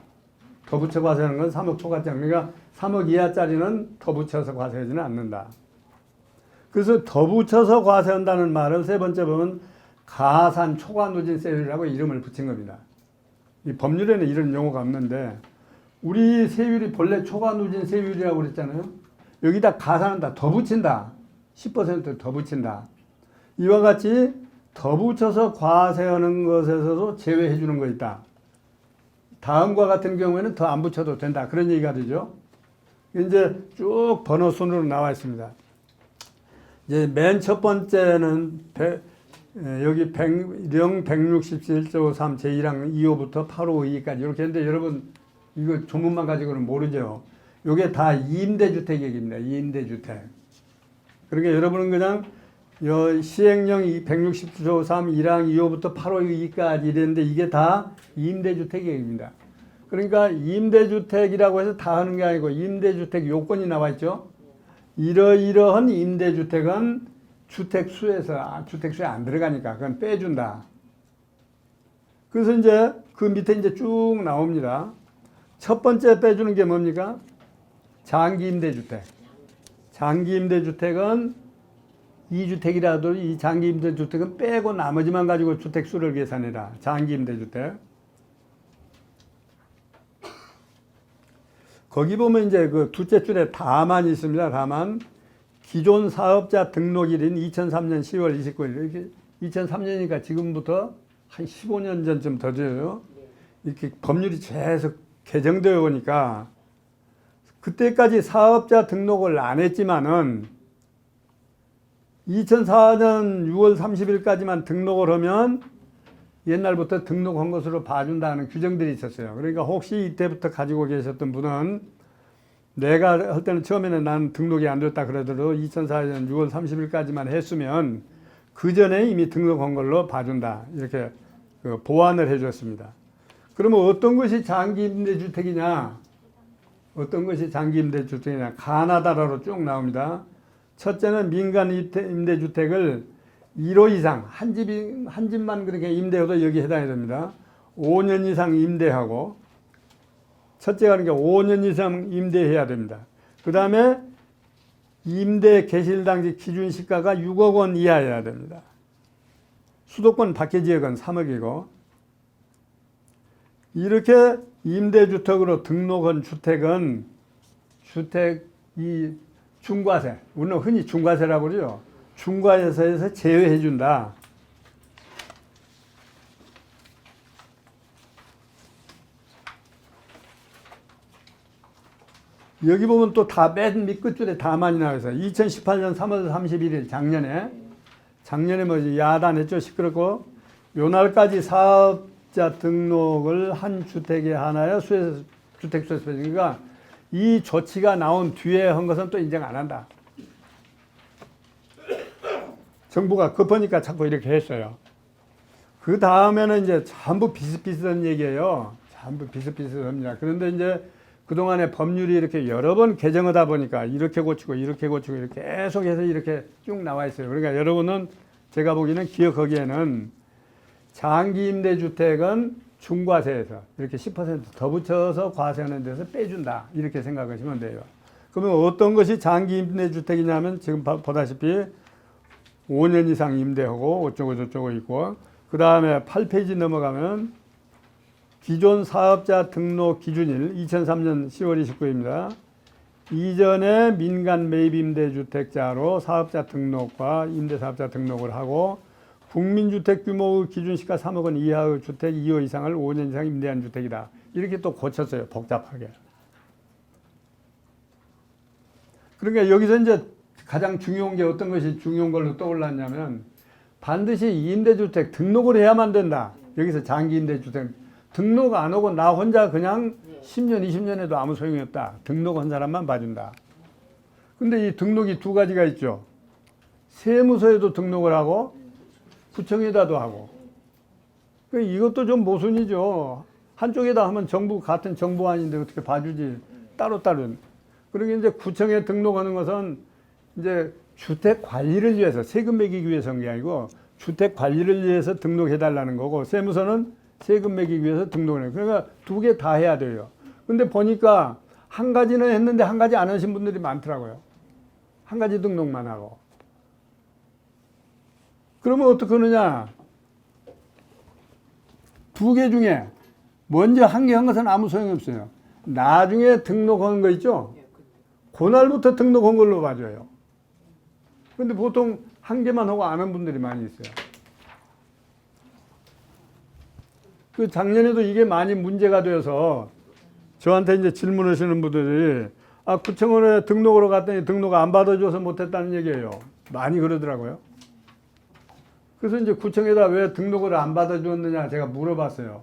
더 붙여 과세하는 건 3억 초과장. 그러니까 3억 이하짜리는 더 붙여서 과세하지는 않는다. 그래서 더 붙여서 과세한다는 말은 세 번째 보면 가산 초과 누진 세율이라고 이름을 붙인 겁니다. 이 법률에는 이런 용어가 없는데 우리 세율이 본래 초과 누진 세율이라고 그랬잖아요. 여기다 가산한다. 더 붙인다. 10% 더 붙인다. 이와 같이 더 붙여서 과세하는 것에서도 제외해 주는 거 있다. 다음과 같은 경우에는 더 안 붙여도 된다. 그런 얘기가 되죠. 이제 쭉 번호 순으로 나와 있습니다. 이제 맨 첫 번째는 여기 167.3 제1항 2호부터 8호 2까지 이렇게 했는데 여러분 이거 조문만 가지고는 모르죠. 이게 다 임대주택 얘기입니다. 임대주택. 그러니까 여러분은 그냥 시행령 160.3 1항 2호부터 8호 2까지 이랬는데 이게 다 임대주택 얘기입니다. 그러니까 임대주택이라고 해서 다 하는 게 아니고 임대주택 요건이 나와 있죠. 이러이러한 임대주택은 주택수에 안 들어가니까 그건 빼준다. 그래서 이제 그 밑에 이제 쭉 나옵니다. 첫 번째 빼주는 게 뭡니까? 장기임대주택. 장기임대주택은 2주택이라도 이 장기임대주택은 빼고 나머지만 가지고 주택수를 계산해라. 장기임대주택. 거기 보면 이제 그 둘째 줄에 다만 있습니다. 다만 기존 사업자 등록일인 2003년 10월 29일 이렇게 2003년이니까 지금부터 한 15년 전쯤 더 돼요. 이렇게 법률이 계속 개정되어 오니까 그때까지 사업자 등록을 안 했지만은 2004년 6월 30일까지만 등록을 하면 옛날부터 등록한 것으로 봐준다는 규정들이 있었어요. 그러니까 혹시 이때부터 가지고 계셨던 분은 내가 할 때는 처음에는 난 등록이 안 됐다 그러더라도 2004년 6월 30일까지만 했으면 그 전에 이미 등록한 걸로 봐준다. 이렇게 보완을 해줬습니다. 그러면 어떤 것이 장기임대주택이냐? 어떤 것이 장기임대주택이냐? 가나다라로 쭉 나옵니다. 첫째는 민간 임대주택을 1호 이상, 한 집만 그렇게 임대해도 여기 해당이 됩니다. 5년 이상 임대하고, 첫째가 하는 게 5년 이상 임대해야 됩니다. 그 다음에 임대 개실 당시 기준 시가가 6억 원 이하여야 됩니다. 수도권 밖의 지역은 3억이고, 이렇게 임대주택으로 등록한 주택은 중과세. 우리는 흔히 중과세라고 그러죠. 중과세에서 제외해 준다. 여기 보면 또 다 맨 밑끝줄에 다 많이 나와 있어요. 2018년 3월 31일 작년에 뭐지 야단했죠. 시끄럽고 요 날까지 사업자 등록을 한 주택에 하나여 주택수에서 그러니까 이 조치가 나온 뒤에 한 것은 또 인정 안 한다. 정부가 급하니까 자꾸 이렇게 했어요. 그 다음에는 이제 전부 비슷비슷한 얘기예요. 전부 비슷비슷합니다. 그런데 이제 그동안에 법률이 이렇게 여러 번 개정하다 보니까 이렇게 고치고 이렇게 계속해서 이렇게 쭉 나와 있어요. 그러니까 여러분은 제가 보기에는 기억하기에는 장기 임대주택은 중과세에서 이렇게 10%더 붙여서 과세하는 데서 빼준다. 이렇게 생각하시면 돼요. 그러면 어떤 것이 장기 임대주택이냐면 지금 보다시피 5년 이상 임대하고 어쩌고 저쩌고 있고 그 다음에 8페이지 넘어가면 기존 사업자 등록 기준일 2003년 10월 29일입니다. 이전에 민간 매입임대주택자로 사업자 등록과 임대사업자 등록을 하고 국민주택 규모의 기준시가 3억 원 이하의 주택 2호 이상을 5년 이상 임대한 주택이다. 이렇게 또 고쳤어요. 복잡하게. 그러니까 여기서 이제 가장 중요한 게 어떤 것이 중요한 걸로 떠올랐냐면 반드시 임대주택 등록을 해야만 된다. 여기서 장기 임대주택 등록 안 하고 나 혼자 그냥 10년, 20년에도 아무 소용이 없다. 등록한 사람만 봐준다. 근데 이 등록이 두 가지가 있죠. 세무서에도 등록을 하고 구청에다도 하고. 이것도 좀 모순이죠. 한쪽에다 하면 정부 같은 정부안인데 어떻게 봐주지. 따로따로. 그러게 이제 구청에 등록하는 것은 이제 주택 관리를 위해서 세금 매기기 위해서 한 게 아니고 주택 관리를 위해서 등록해달라는 거고 세무서는 세금 매기기 위해서 등록을 해요. 그러니까 두 개 다 해야 돼요. 근데 보니까 한 가지는 했는데 한 가지 안 하신 분들이 많더라고요. 한 가지 등록만 하고. 그러면 어떻게 하느냐? 두 개 중에 먼저 한 개 한 것은 아무 소용이 없어요. 나중에 등록한 거 있죠? 그날부터 등록한 걸로 봐줘요. 근데 보통 한 개만 하고 안 한 분들이 많이 있어요. 그 작년에도 이게 많이 문제가 되어서 저한테 이제 질문하시는 분들이 구청원에 등록으로 갔더니 등록 안 받아줘서 못했다는 얘기예요. 많이 그러더라고요. 그래서 이제 구청에다 왜 등록을 안 받아줬느냐 제가 물어봤어요.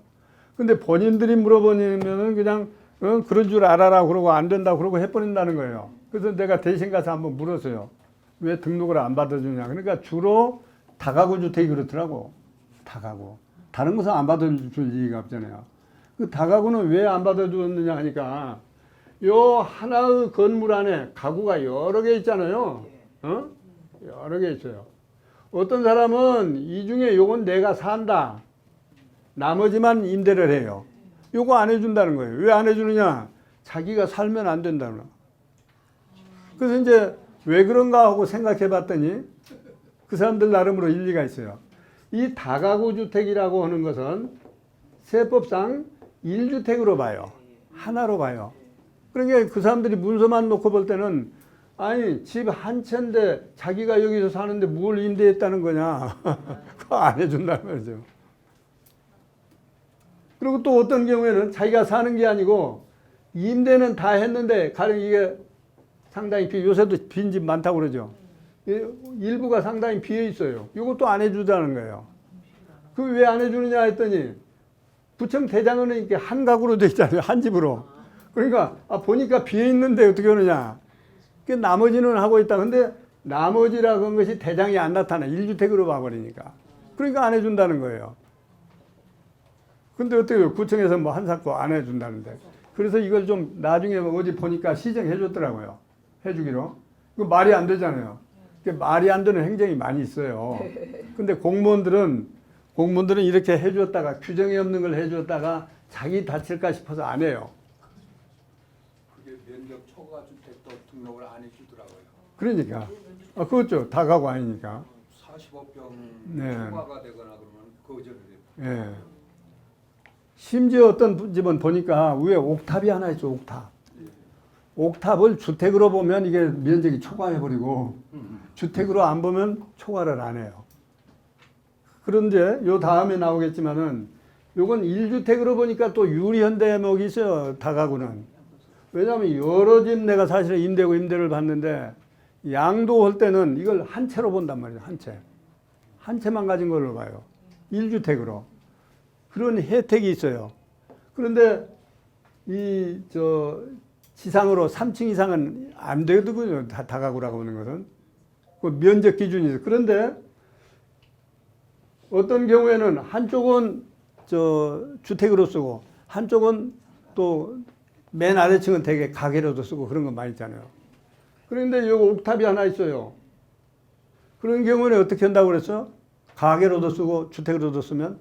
근데 본인들이 물어보면은 그냥 그런 줄 알아라 그러고 안 된다 그러고 해버린다는 거예요. 그래서 내가 대신 가서 한번 물었어요. 왜 등록을 안 받아주냐. 그러니까 주로 다가구 주택이 그렇더라고. 다가구. 다른 것은 안 받아줄 이유가 없잖아요. 그 다가구는 왜 안 받아주느냐 하니까 요 하나의 건물 안에 가구가 여러 개 있잖아요. 여러 개 있어요. 어떤 사람은 이 중에 요건 내가 산다. 나머지만 임대를 해요. 요거 안 해준다는 거예요. 왜 안 해주느냐? 자기가 살면 안 된다는 거예요. 그래서 이제 왜 그런가 하고 생각해 봤더니 그 사람들 나름으로 일리가 있어요. 이 다가구 주택이라고 하는 것은 세법상 1주택으로 봐요. 하나로 봐요. 그러니까 그 사람들이 문서만 놓고 볼 때는 아니 집 한 채인데 자기가 여기서 사는데 뭘 임대했다는 거냐. 그거 안 해준다는 거죠. 그리고 또 어떤 경우에는 자기가 사는 게 아니고 임대는 다 했는데 가령 이게 상당히 요새도 빈 집 많다고 그러죠. 일부가 상당히 비어 있어요. 이것도 안 해주자는 거예요. 그 왜 안 해주느냐 했더니 구청 대장은 이렇게 한 가구로 돼 있잖아요. 한 집으로. 그러니까 보니까 비어 있는데 어떻게 하느냐. 그 나머지는 하고 있다. 근데 나머지라고 한 것이 대장이 안 나타나. 1주택으로 봐버리니까. 그러니까 안 해준다는 거예요. 근데 어떻게 해요? 구청에서 뭐 한사코 안 해준다는데. 그래서 이걸 좀 나중에 어디 보니까 시정해 줬더라고요. 해주기로. 그 말이 안 되잖아요. 말이 안 되는 행정이 많이 있어요. 근데 공무원들은 이렇게 해줬다가 규정이 없는 걸 해줬다가 자기 다칠까 싶어서 안 해요. 그게 면적 초과 주택도 등록을 안 해주더라고요. 그러니까. 그렇죠. 다가구 아니니까. 45평 네. 초과가 되거나 그러면 거절을 해요. 예. 심지어 어떤 집은 보니까 위에 옥탑이 하나 있죠. 옥탑. 옥탑을 주택으로 보면 이게 면적이 초과해버리고 주택으로 안 보면 초과를 안 해요. 그런데 요 다음에 나오겠지만은 요건 1주택으로 보니까 또 유리한 대목이 있어요. 다가구는. 왜냐하면 여러 집 내가 사실 임대고 임대를 받는데 양도할 때는 이걸 한 채로 본단 말이에요. 한 채. 한 채만 가진 걸로 봐요. 1주택으로. 그런 혜택이 있어요. 그런데 지상으로 3층 이상은 안 되거든요. 다가구라고 하는 것은. 그 면적 기준이 있어요. 그런데 어떤 경우에는 한쪽은 주택으로 쓰고 한쪽은 또 맨 아래층은 되게 가게로도 쓰고 그런 거 많이 있잖아요. 그런데 여기 옥탑이 하나 있어요. 그런 경우는 어떻게 한다고 그랬어? 가게로도 쓰고 주택으로도 쓰면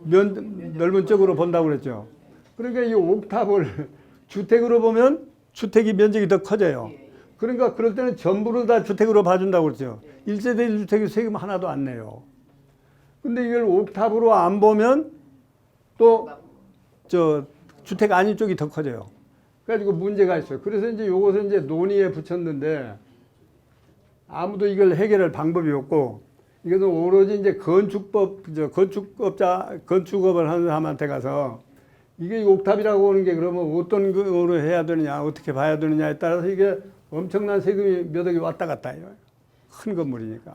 넓은 쪽으로 본다고 그랬죠. 그러니까 이 옥탑을 주택으로 보면 주택이 면적이 더 커져요. 그러니까 그럴 때는 전부를 다 주택으로 봐준다고 그랬죠. 1세대 1주택이 세금 하나도 안 내요. 근데 이걸 옥탑으로 안 보면 또 주택 아닌 쪽이 더 커져요. 그래가지고 문제가 있어요. 그래서 이제 요것을 이제 논의에 붙였는데 아무도 이걸 해결할 방법이 없고 이것은 오로지 이제 건축업을 하는 사람한테 가서 이게 옥탑이라고 하는 게 그러면 어떤 거로 해야 되느냐, 어떻게 봐야 되느냐에 따라서 이게 엄청난 세금이 몇 억이 왔다 갔다 해요. 큰 건물이니까.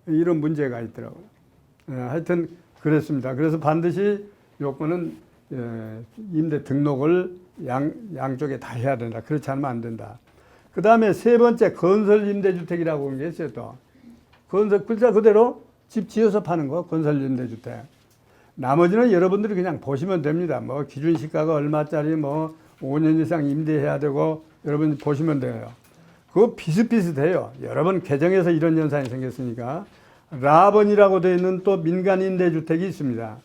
이런 문제가 있더라고요. 하여튼 그랬습니다. 그래서 반드시 요건은 임대 등록을 양쪽에 다 해야 된다. 그렇지 않으면 안 된다. 그 다음에 세 번째 건설 임대주택이라고 하는 게 있어요. 또 건설 글자 그대로 집 지어서 파는 거 건설 임대주택. 나머지는 여러분들이 그냥 보시면 됩니다. 뭐 기준시가가 얼마짜리 뭐 5년 이상 임대해야 되고 여러분 보시면 돼요. 그거 비슷비슷해요. 여러 번 개정해서 이런 현상이 생겼으니까. 라번이라고 되어 있는 또 민간 임대주택이 있습니다.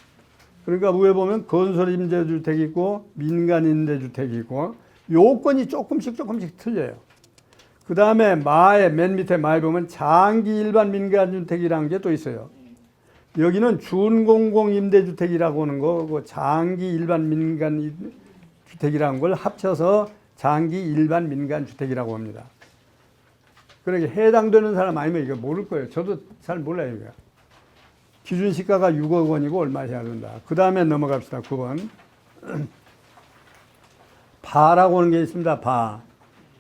그러니까 위에 보면 건설 임대주택이 있고 민간 임대주택이 있고 요건이 조금씩 틀려요. 그 다음에 맨 밑에 마에 보면 장기 일반 민간주택이라는 게 또 있어요. 여기는 준공공 임대주택이라고 하는 거, 그 장기 일반 민간주택이라는 걸 합쳐서 장기 일반 민간주택이라고 합니다. 그러니까 해당되는 사람 아니면 이거 모를 거예요. 저도 잘 몰라요. 이거. 기준시가가 6억 원이고 얼마 해야 된다. 그 다음에 넘어갑시다. 9번. 바라고 하는 게 있습니다. 바.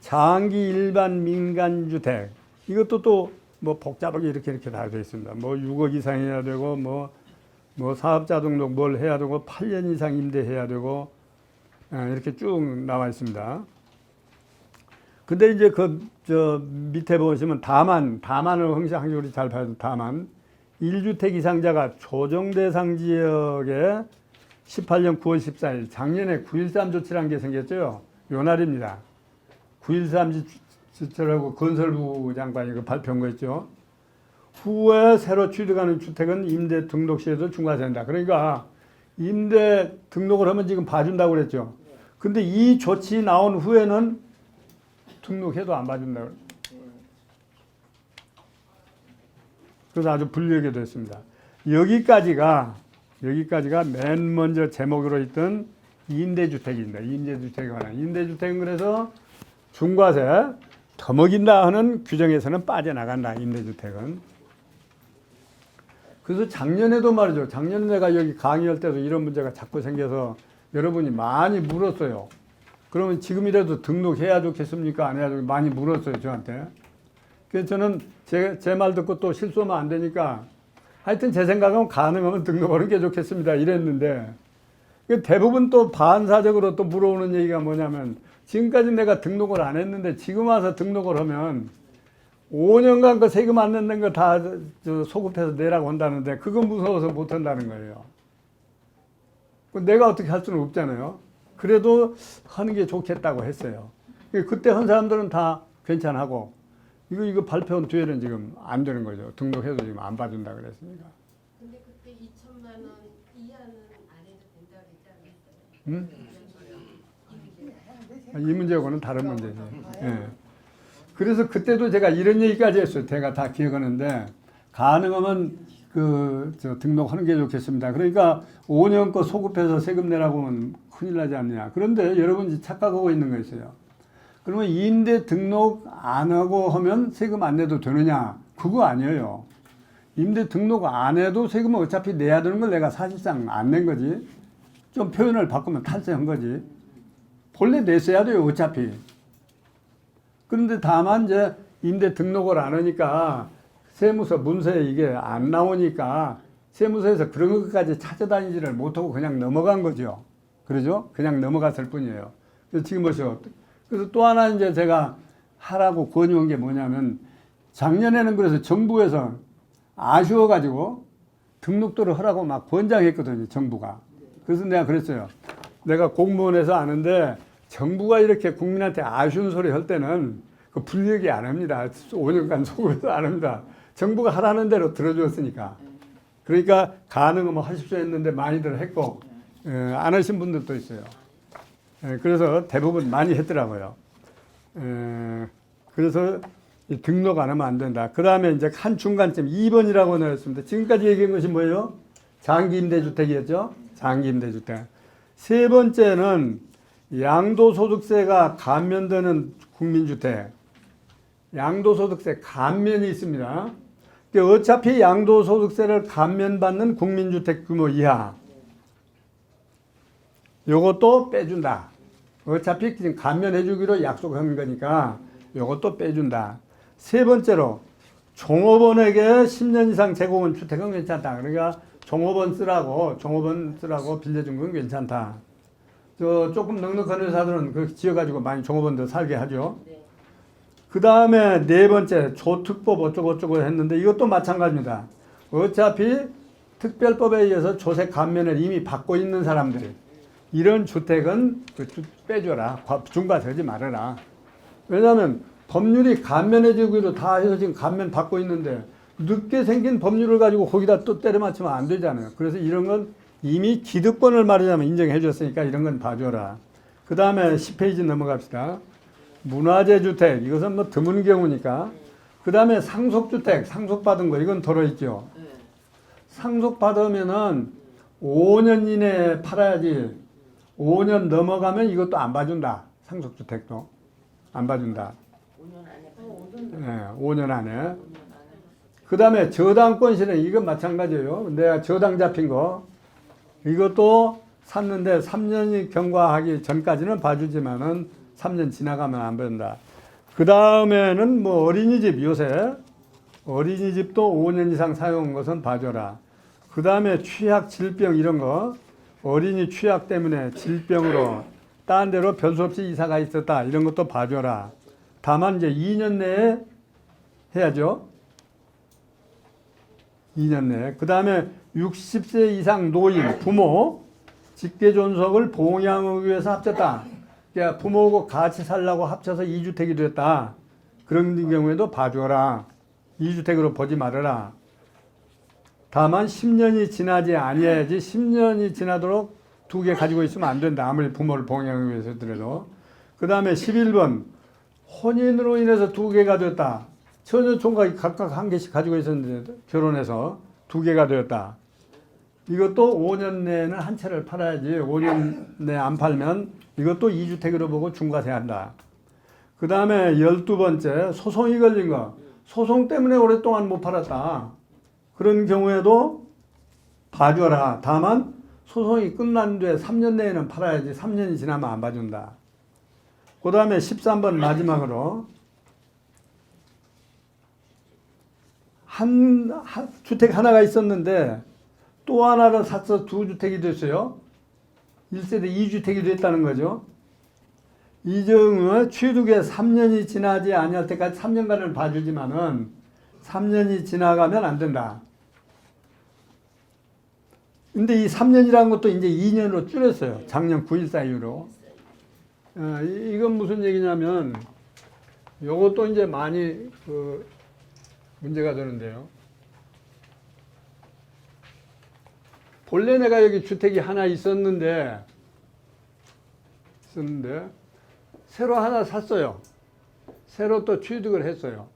장기 일반 민간주택. 이것도 또 뭐 복잡하게 이렇게 다 되어 있습니다. 뭐 6억 이상 해야 되고 뭐 사업자 등록 뭘 해야 되고 8년 이상 임대해야 되고 이렇게 쭉 나와 있습니다. 근데 이제 밑에 보시면 다만을 항상 우리 잘 봐야 돼. 다만 1주택 이상자가 조정 대상 지역에 18년 9월 14일 작년에 9.13 조치라는 게 생겼죠. 요 날입니다. 9.13 조치라고 건설부 장관이 발표한 거 있죠. 후에 새로 취득하는 주택은 임대 등록 시에도 중과된다. 그러니까 임대 등록을 하면 지금 봐준다고 그랬죠. 근데 이 조치 나온 후에는 등록해도 안 봐준다고. 그래서 아주 불리하게 됐습니다. 여기까지가 맨 먼저 제목으로 있던 임대주택입니다. 임대주택에 관한. 임대주택은 그래서 중과세 더 먹인다 하는 규정에서는 빠져나간다. 임대주택은. 그래서 작년에도 말이죠. 작년에 내가 여기 강의할 때도 이런 문제가 자꾸 생겨서 여러분이 많이 물었어요. 그러면 지금이라도 등록해야 좋겠습니까? 안 해야 좋겠습니까? 많이 물었어요. 저한테. 그래서 저는 제 말 듣고 또 실수하면 안 되니까 하여튼 제 생각은 가능하면 등록하는 게 좋겠습니다. 이랬는데 대부분 또 반사적으로 또 물어오는 얘기가 뭐냐면 지금까지 내가 등록을 안 했는데 지금 와서 등록을 하면 5년간 그 세금 안 냈는 거 다 소급해서 내라고 한다는데 그거 무서워서 못 한다는 거예요. 내가 어떻게 할 수는 없잖아요. 그래도 하는 게 좋겠다고 했어요. 그때 한 사람들은 다 괜찮하고 이거 발표한 뒤에는 지금 안 되는 거죠. 등록해도 지금 안 봐준다 그랬으니까. 근데 그때 2천만 원 이하는 안 해도 된다고 그랬지 않았어요? 이 문제하고는 다른 문제죠. 예. 그래서 그때도 제가 이런 얘기까지 했어요. 제가 다 기억하는데 가능하면 등록하는 게 좋겠습니다. 그러니까 5년 거 소급해서 세금 내라고 하면 큰일 나지 않느냐. 그런데 여러분이 착각하고 있는 거 있어요. 그러면 임대 등록 안 하고 하면 세금 안 내도 되느냐? 그거 아니에요. 임대 등록 안 해도 세금은 어차피 내야 되는 걸 내가 사실상 안 낸 거지. 좀 표현을 바꾸면 탈세한 거지. 본래 냈어야 돼요, 어차피. 그런데 다만 이제 임대 등록을 안 하니까 세무서 문서에 이게 안 나오니까 세무서에서 그런 것까지 찾아다니지를 못하고 그냥 넘어간 거죠. 그러죠? 그냥 넘어갔을 뿐이에요. 그래서 지금 보시오. 그래서 또 하나 이제 제가 하라고 권유한 게 뭐냐면 작년에는 그래서 정부에서 아쉬워가지고 등록도를 하라고 막 권장했거든요, 정부가. 그래서 내가 그랬어요. 내가 공무원에서 아는데 정부가 이렇게 국민한테 아쉬운 소리 할 때는 그 불리하게 안 합니다. 5년간 소급해서 안 합니다. 정부가 하라는 대로 들어주었으니까. 그러니까 가능하면 하십시오 했는데 많이들 했고, 안 하신 분들도 있어요. 그래서 대부분 많이 했더라고요. 그래서 등록 안 하면 안 된다. 그 다음에 이제 한 중간점 2번이라고 넣었습니다. 지금까지 얘기한 것이 뭐예요? 장기 임대주택이었죠? 장기 임대주택. 세 번째는 양도소득세가 감면되는 국민주택. 양도소득세 감면이 있습니다. 어차피 양도소득세를 감면받는 국민주택 규모 이하. 요것도 빼준다. 어차피 지금 감면해주기로 약속한 거니까 요것도 빼준다. 세 번째로 종업원에게 10년 이상 제공한 주택은 괜찮다. 그러니까 종업원 쓰라고 빌려준 건 괜찮다. 조금 넉넉한 회사들은 그렇게 지어가지고 많이 종업원들 살게 하죠. 그 다음에 네 번째 조특법 어쩌고 했는데 이것도 마찬가지입니다. 어차피 특별법에 의해서 조세 감면을 이미 받고 있는 사람들 이런 주택은 빼줘라. 중과세하지 말아라. 왜냐하면 법률이 감면해주기로 다 해서 지금 감면 받고 있는데 늦게 생긴 법률을 가지고 거기다 또 때려 맞추면 안 되잖아요. 그래서 이런 건 이미 기득권을 말하자면 인정해 줬으니까 이런 건 봐줘라. 그 다음에 10페이지 넘어갑시다. 문화재 주택, 이것은 뭐 드문 경우니까. 그 다음에 상속주택, 상속받은 거, 이건 들어있죠. 상속받으면은 5년 이내에 팔아야지. 5년 넘어가면 이것도 안 봐준다. 상속주택도. 안 봐준다. 5년 안에. 네, 5년 안에. 그 다음에 저당권 실행, 이건 마찬가지예요. 내가 저당 잡힌 거. 이것도 샀는데 3년이 경과하기 전까지는 봐주지만은 3년 지나가면 안 된다. 그 다음에는 뭐 어린이집 요새 어린이집도 5년 이상 사용한 것은 봐줘라. 그 다음에 취약, 질병 이런 거 어린이 취약 때문에 질병으로 딴 데로 변수 없이 이사가 있었다. 이런 것도 봐줘라. 다만 이제 2년 내에 해야죠. 2년 내에. 그 다음에 60세 이상 노인, 부모, 직계존속을 봉양하기 위해서 합쳤다. 그러니까 부모하고 같이 살라고 합쳐서 2주택이 됐다. 그런 경우에도 봐줘라. 2주택으로 보지 말아라. 다만 10년이 지나지 아니해야지 10년이 지나도록 두 개 가지고 있으면 안 된다. 아무리 부모를 봉양하기 위해서더라도. 그 다음에 11번 혼인으로 인해서 두 개가 됐다. 처녀 총각이 각각 한 개씩 가지고 있었는데 결혼해서 두 개가 되었다. 이것도 5년 내에는 한 채를 팔아야지 5년 내에 안 팔면 이것도 2주택으로 보고 중과세한다. 그 다음에 12번째 소송이 걸린 거. 소송 때문에 오랫동안 못 팔았다. 그런 경우에도 봐줘라. 다만 소송이 끝난 뒤에 3년 내에는 팔아야지 3년이 지나면 안 봐준다. 그 다음에 13번 마지막으로 한 주택 하나가 있었는데 또 하나를 사서 2주택이 됐어요. 1세대 2주택이 됐다는 거죠. 이 경우에 취득에 3년이 지나지 아니할 때까지 3년간을 봐주지만은 3년이 지나가면 안 된다. 근데 이 3년이라는 것도 이제 2년으로 줄였어요. 작년 9.14 이후로. 이건 무슨 얘기냐면 요것도 이제 많이 문제가 되는데요. 본래 내가 여기 주택이 하나 있었는데 새로 하나 샀어요. 새로 또 취득을 했어요.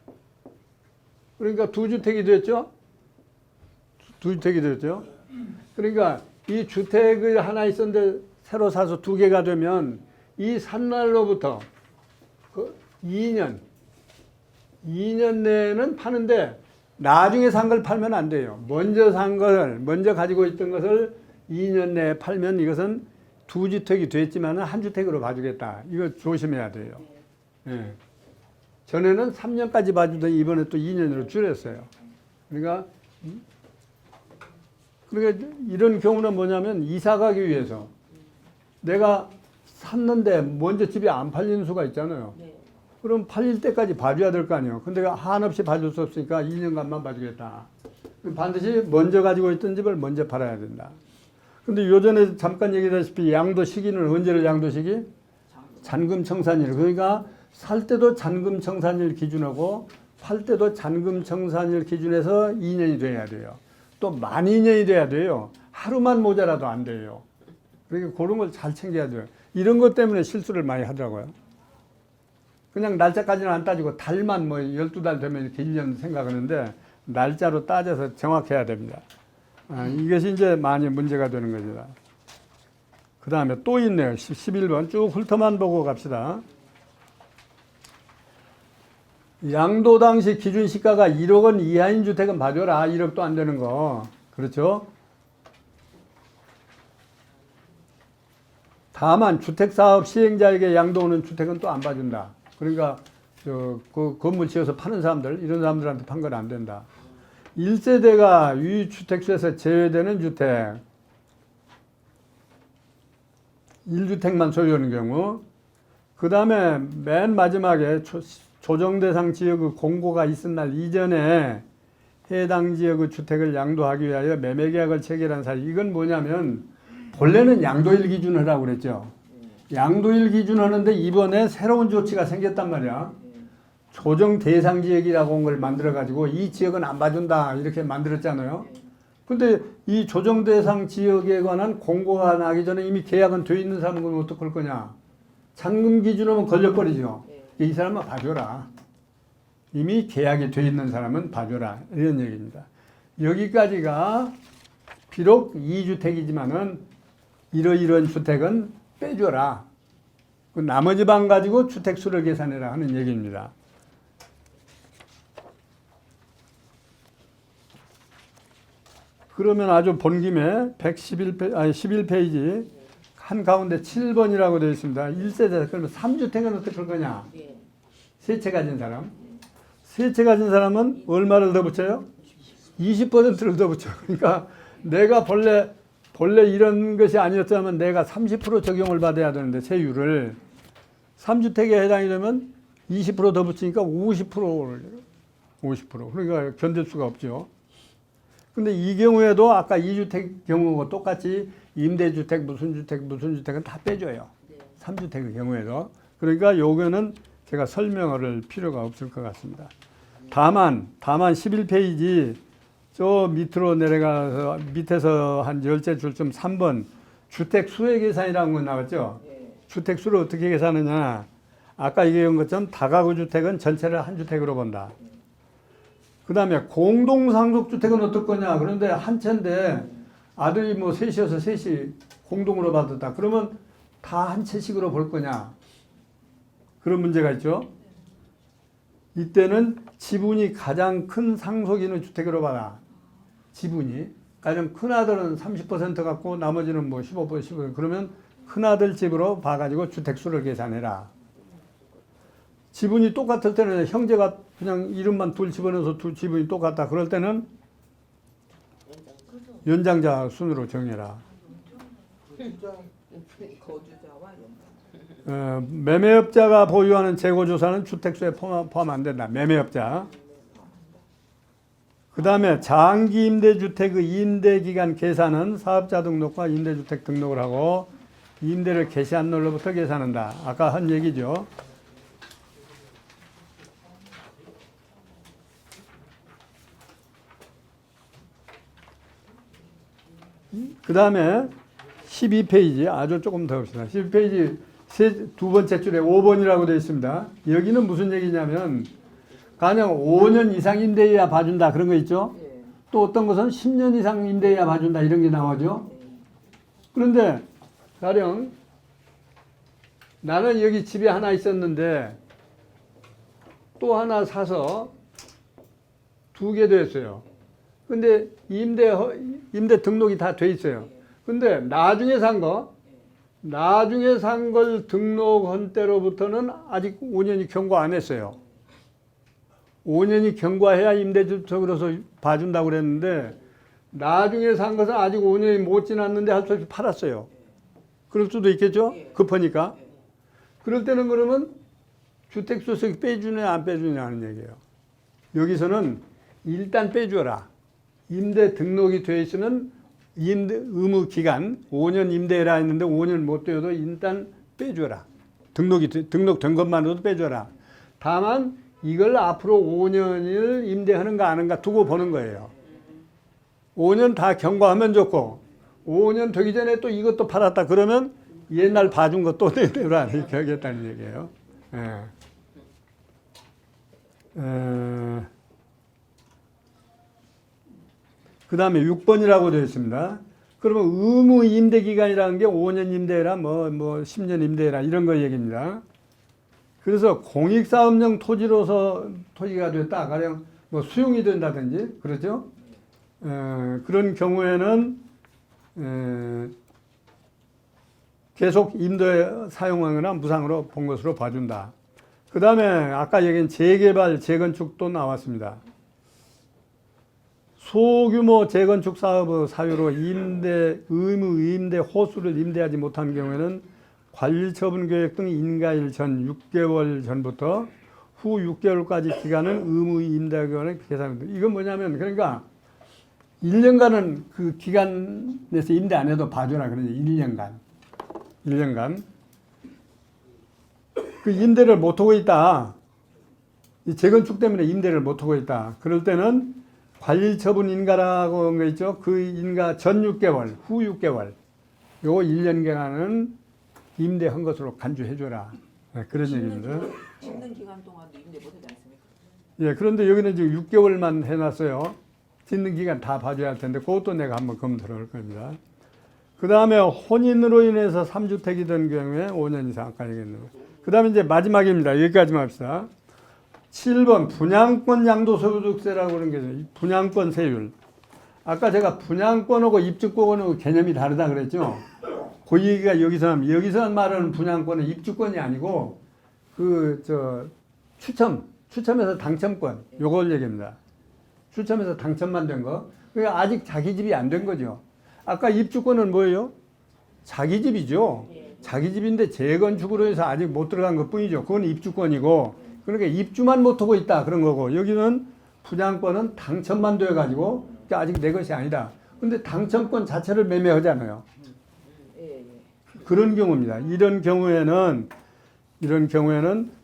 그러니까 2주택이 됐죠? 두 주택이 되었죠. 그러니까 이 주택이 하나 있었는데 새로 사서 두 개가 되면 이 산 날로부터 그 2년 내에는 파는데 나중에 산 걸 팔면 안 돼요. 먼저 산 걸, 먼저 가지고 있던 것을 2년 내에 팔면 이것은 두 주택이 됐지만 한 주택으로 봐주겠다. 이거 조심해야 돼요. 예. 전에는 3년까지 봐주더니 이번에 또 2년으로 줄였어요. 그러니까 이런 경우는 뭐냐면 이사 가기 위해서 내가 샀는데 먼저 집이 안 팔리는 수가 있잖아요. 그럼 팔릴 때까지 봐줘야 될 거 아니에요. 근데 한없이 봐줄 수 없으니까 2년간만 봐주겠다. 반드시 먼저 가지고 있던 집을 먼저 팔아야 된다. 근데 요전에 잠깐 얘기했다시피 양도 시기는 언제를 양도 시기? 잔금 청산일. 그러니까 살 때도 잔금 청산일 기준하고 팔 때도 잔금 청산일 기준에서 2년이 돼야 돼요. 또 만 2년이 돼야 돼요. 하루만 모자라도 안 돼요. 그러니까 그런 걸 잘 챙겨야 돼요. 이런 것 때문에 실수를 많이 하더라고요. 그냥 날짜까지는 안 따지고 달만 뭐 12달 되면 이렇게 1년 생각하는데 날짜로 따져서 정확해야 됩니다. 이것이 이제 많이 문제가 되는 겁니다. 그 다음에 또 있네요. 11번 쭉 훑어만 보고 갑시다. 양도 당시 기준 시가가 1억 원 이하인 주택은 봐줘라. 1억도 안 되는 거. 그렇죠? 다만 주택사업 시행자에게 양도하는 주택은 또 안 봐준다. 그러니까 그 건물 지어서 파는 사람들, 이런 사람들한테 판 건 안 된다. 1세대가 유주택수에서 제외되는 주택, 1주택만 소유하는 경우, 그 다음에 맨 마지막에 조정대상 지역의 공고가 있은 날 이전에 해당 지역의 주택을 양도하기 위하여 매매계약을 체결한 사례. 이건 뭐냐면 본래는 양도일 기준을 하라고 그랬죠. 양도일 기준 하는데 이번에 새로운 조치가 생겼단 말이야. 조정 대상 지역이라고 한 걸 만들어 가지고 이 지역은 안 봐준다 이렇게 만들었잖아요. 근데 이 조정 대상 지역에 관한 공고가 나기 전에 이미 계약은 돼 있는 사람은 어떻게 할 거냐. 잔금 기준하면 걸려버리죠. 이 사람은 봐줘라. 이미 계약이 돼 있는 사람은 봐줘라. 이런 얘기입니다. 여기까지가 비록 2주택이지만은 이러이러한 주택은 빼줘라. 그 나머지 방 가지고 주택수를 계산해라 하는 얘기입니다. 그러면 아주 본 김에 11페이지 한가운데 7번이라고 되어 있습니다. 1세대 그러면 3주택은 어떻게 할 거냐? 세 채 가진 사람. 세 채 가진 사람은 얼마를 더 붙여요? 20%를 더 붙여. 그러니까 내가 본래 이런 것이 아니었다면 내가 30% 적용을 받아야 되는데 세율을 3주택에 해당이 되면 20% 더 붙이니까 50%를 50%. 그러니까 견딜 수가 없죠. 근데 이 경우에도 아까 2주택 경우와 똑같이 임대주택 무슨 주택은 다 빼줘요. 3주택의 경우에도. 그러니까 요거는 제가 설명을 필요가 없을 것 같습니다. 다만 11페이지 저 밑으로 내려가서 밑에서 한 10째 줄쯤 3번 주택 수의 계산이라는 거 나왔죠. 주택 수를 어떻게 계산하냐. 아까 얘기한 것처럼 다가구 주택은 전체를 한 주택으로 본다. 그 다음에 공동상속주택은 어떨 거냐. 그런데 한 채인데 아들이 뭐 셋이어서 셋이 공동으로 받았다. 그러면 다 한 채씩으로 볼 거냐. 그런 문제가 있죠. 이때는 지분이 가장 큰 상속인의 주택으로 봐라. 지분이. 가장 큰 아들은 30% 갖고 나머지는 뭐 15%. 그러면 큰 아들 집으로 봐가지고 주택수를 계산해라. 지분이 똑같을 때는 형제가 그냥 이름만 둘 집어넣어서 두 지분이 똑같다. 그럴 때는 연장자 순으로 정해라. 거주자와 매매업자가 보유하는 재고조사는 주택수에 포함 안 된다. 매매업자. 그 다음에 장기 임대주택의 임대기간 계산은 사업자 등록과 임대주택 등록을 하고 임대를 개시한 날로부터 계산한다. 아까 한 얘기죠. 그 다음에 12페이지 아주 조금 더 봅시다. 12페이지 두 번째 줄에 5번이라고 되어 있습니다. 여기는 무슨 얘기냐면 가령 5년 이상 임대해야 봐준다 그런 거 있죠. 또 또 어떤 것은 10년 이상 임대해야 봐준다 이런 게 나오죠. 그런데 가령 나는 여기 집에 하나 있었는데 또 하나 사서 2개 됐어요. 근데 임대 등록이 다 돼 있어요. 근데 나중에 산 걸 등록한 때로부터는 아직 5년이 경과 안 했어요. 5년이 경과해야 임대주택으로서 봐준다고 그랬는데 나중에 산 것은 아직 5년이 못 지났는데 할 수 없이 팔았어요. 그럴 수도 있겠죠? 급하니까. 그럴 때는 그러면 주택소득 빼주냐 안 빼주냐 하는 얘기예요. 여기서는 일단 빼주어라. 임대 등록이 돼 있으면 임대 의무 기간 5년 임대해라 했는데 5년 못 되어도 일단 빼주어라. 등록된 것만으로도 빼주어라. 다만 이걸 앞으로 5년을 임대하는가 안 하는가 두고 보는 거예요. 5년 다 경과하면 좋고 5년 되기 전에 또 이것도 팔았다 그러면 옛날 봐준 거 또 내라 이렇게 하겠다는 얘기예요. 그 다음에 6번이라고 되어 있습니다. 그러면 의무 임대 기간이라는 게 5년 임대해라, 뭐 10년 임대해라 이런 거 얘기입니다. 그래서 공익사업용 토지로서 토지가 됐다. 가령 뭐 수용이 된다든지 그렇죠. 그런 경우에는 계속 임대 사용하거나 무상으로 본 것으로 봐준다. 그 다음에 아까 얘기한 재개발, 재건축도 나왔습니다. 소규모 재건축 사업의 사유로 의무 임대 호수를 임대하지 못한 경우에는 관리처분 계획 등 인가일 전 6개월 전부터 후 6개월까지 기간은 의무 임대 기간을 계산합니다. 이건 뭐냐면 그러니까 1년간은 그 기간에서 임대 안 해도 봐줘라 그러지. 1년간. 그 임대를 못하고 있다. 이 재건축 때문에 임대를 못하고 있다. 그럴 때는 관리처분 인가라고 한 거 있죠. 그 인가 전 6개월, 후 6개월. 요 1년간은 임대한 것으로 간주해줘라. 그런 얘기입니다. 짓는 기간 동안도 임대 못하지 않습니까? 예, 그런데 여기는 지금 6개월만 해놨어요. 짓는 기간 다 봐줘야 할 텐데 그것도 내가 한번 검토를 할 겁니다. 그 다음에 혼인으로 인해서 3주택이 된 경우에 5년 이상 아까 얘기했는 거. 그 다음에 이제 마지막입니다. 여기까지만 합시다. 7번 분양권 양도소득세라고 그런 게 있어요. 분양권 세율. 아까 제가 분양권하고 입주권하고 개념이 다르다 그랬죠. 그 얘기가 여기서 말하는 분양권은 입주권이 아니고 추첨해서 당첨권 요걸 얘기합니다. 추첨해서 당첨만 된 거. 그러니까 아직 자기 집이 안 된 거죠. 아까 입주권은 뭐예요? 자기 집이죠. 자기 집인데 재건축으로 해서 아직 못 들어간 것 뿐이죠. 그건 입주권이고, 그러니까 입주만 못하고 있다 그런 거고, 여기는 분양권은 당첨만 돼가지고 아직 내 것이 아니다. 근데 당첨권 자체를 매매하잖아요. 그런 경우입니다. 이런 경우에는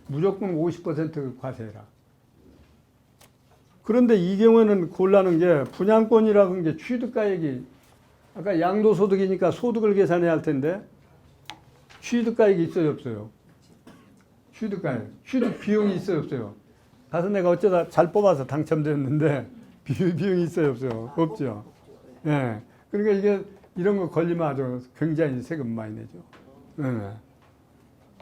무조건 50% 과세해라. 그런데 이 경우에는 곤란한 게 분양권이라고 하는 게 취득가액이 아까 양도소득이니까 소득을 계산해야 할 텐데 취득가액이 있어요 없어요? 취득가액, 취득 비용이 있어요 없어요? 가서 내가 어쩌다 잘 뽑아서 당첨됐는데 비용이 있어요 없어요? 없죠. 예. 그러니까 이게 이런 거 걸리면 아주 굉장히 세금 많이 내죠. 예.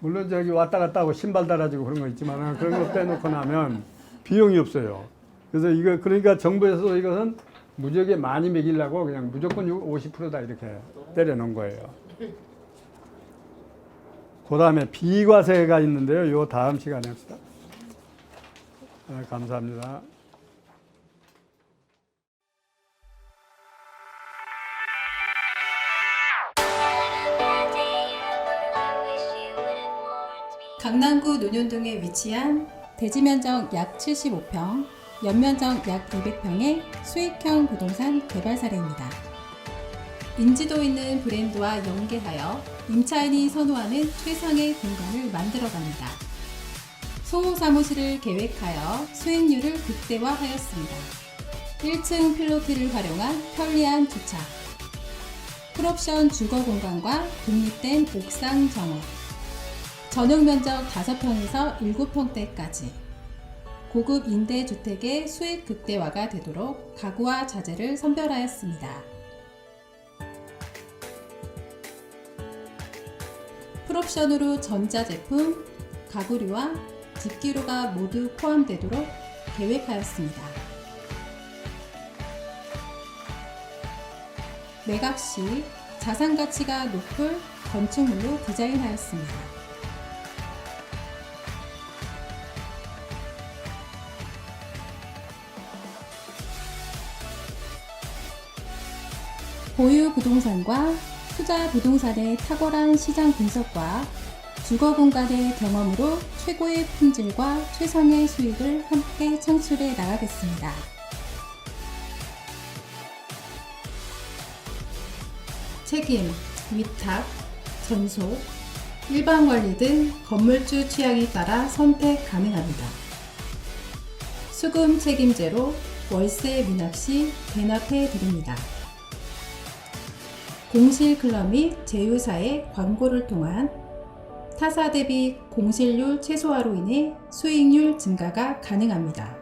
물론 저기 왔다 갔다 하고 신발 달아지고 그런 거 있지만 그런 거 빼놓고 나면 비용이 없어요. 그래서 그러니까 정부에서도 이것은 무지하게 많이 매기려고 그냥 무조건 50%다 이렇게 때려놓은 거예요. 그 다음에 비과세가 있는데요. 요 다음 시간에 합시다. 감사합니다. 강남구 논현동에 위치한 대지면적 약 75평, 연면적 약 200평의 수익형 부동산 개발 사례입니다. 인지도 있는 브랜드와 연계하여 임차인이 선호하는 최상의 공간을 만들어갑니다. 소호 사무실을 계획하여 수익률을 극대화하였습니다. 1층 필로티를 활용한 편리한 주차, 풀옵션 주거 공간과 독립된 옥상 정원, 전용 면적 5평에서 7평대까지 고급 임대주택의 수익 극대화가 되도록 가구와 자재를 선별하였습니다. 풀옵션으로 전자제품, 가구류와 집기류가 모두 포함되도록 계획하였습니다. 매각 시 자산가치가 높을 건축물로 디자인하였습니다. 보유 부동산과 투자 부동산의 탁월한 시장 분석과 주거 공간의 경험으로 최고의 품질과 최상의 수익을 함께 창출해 나가겠습니다. 책임, 위탁, 전속, 일반 관리 등 건물주 취향에 따라 선택 가능합니다. 수금 책임제로 월세 미납 시 대납해 드립니다. 공실 클럽 및 제휴사의 광고를 통한 타사 대비 공실률 최소화로 인해 수익률 증가가 가능합니다.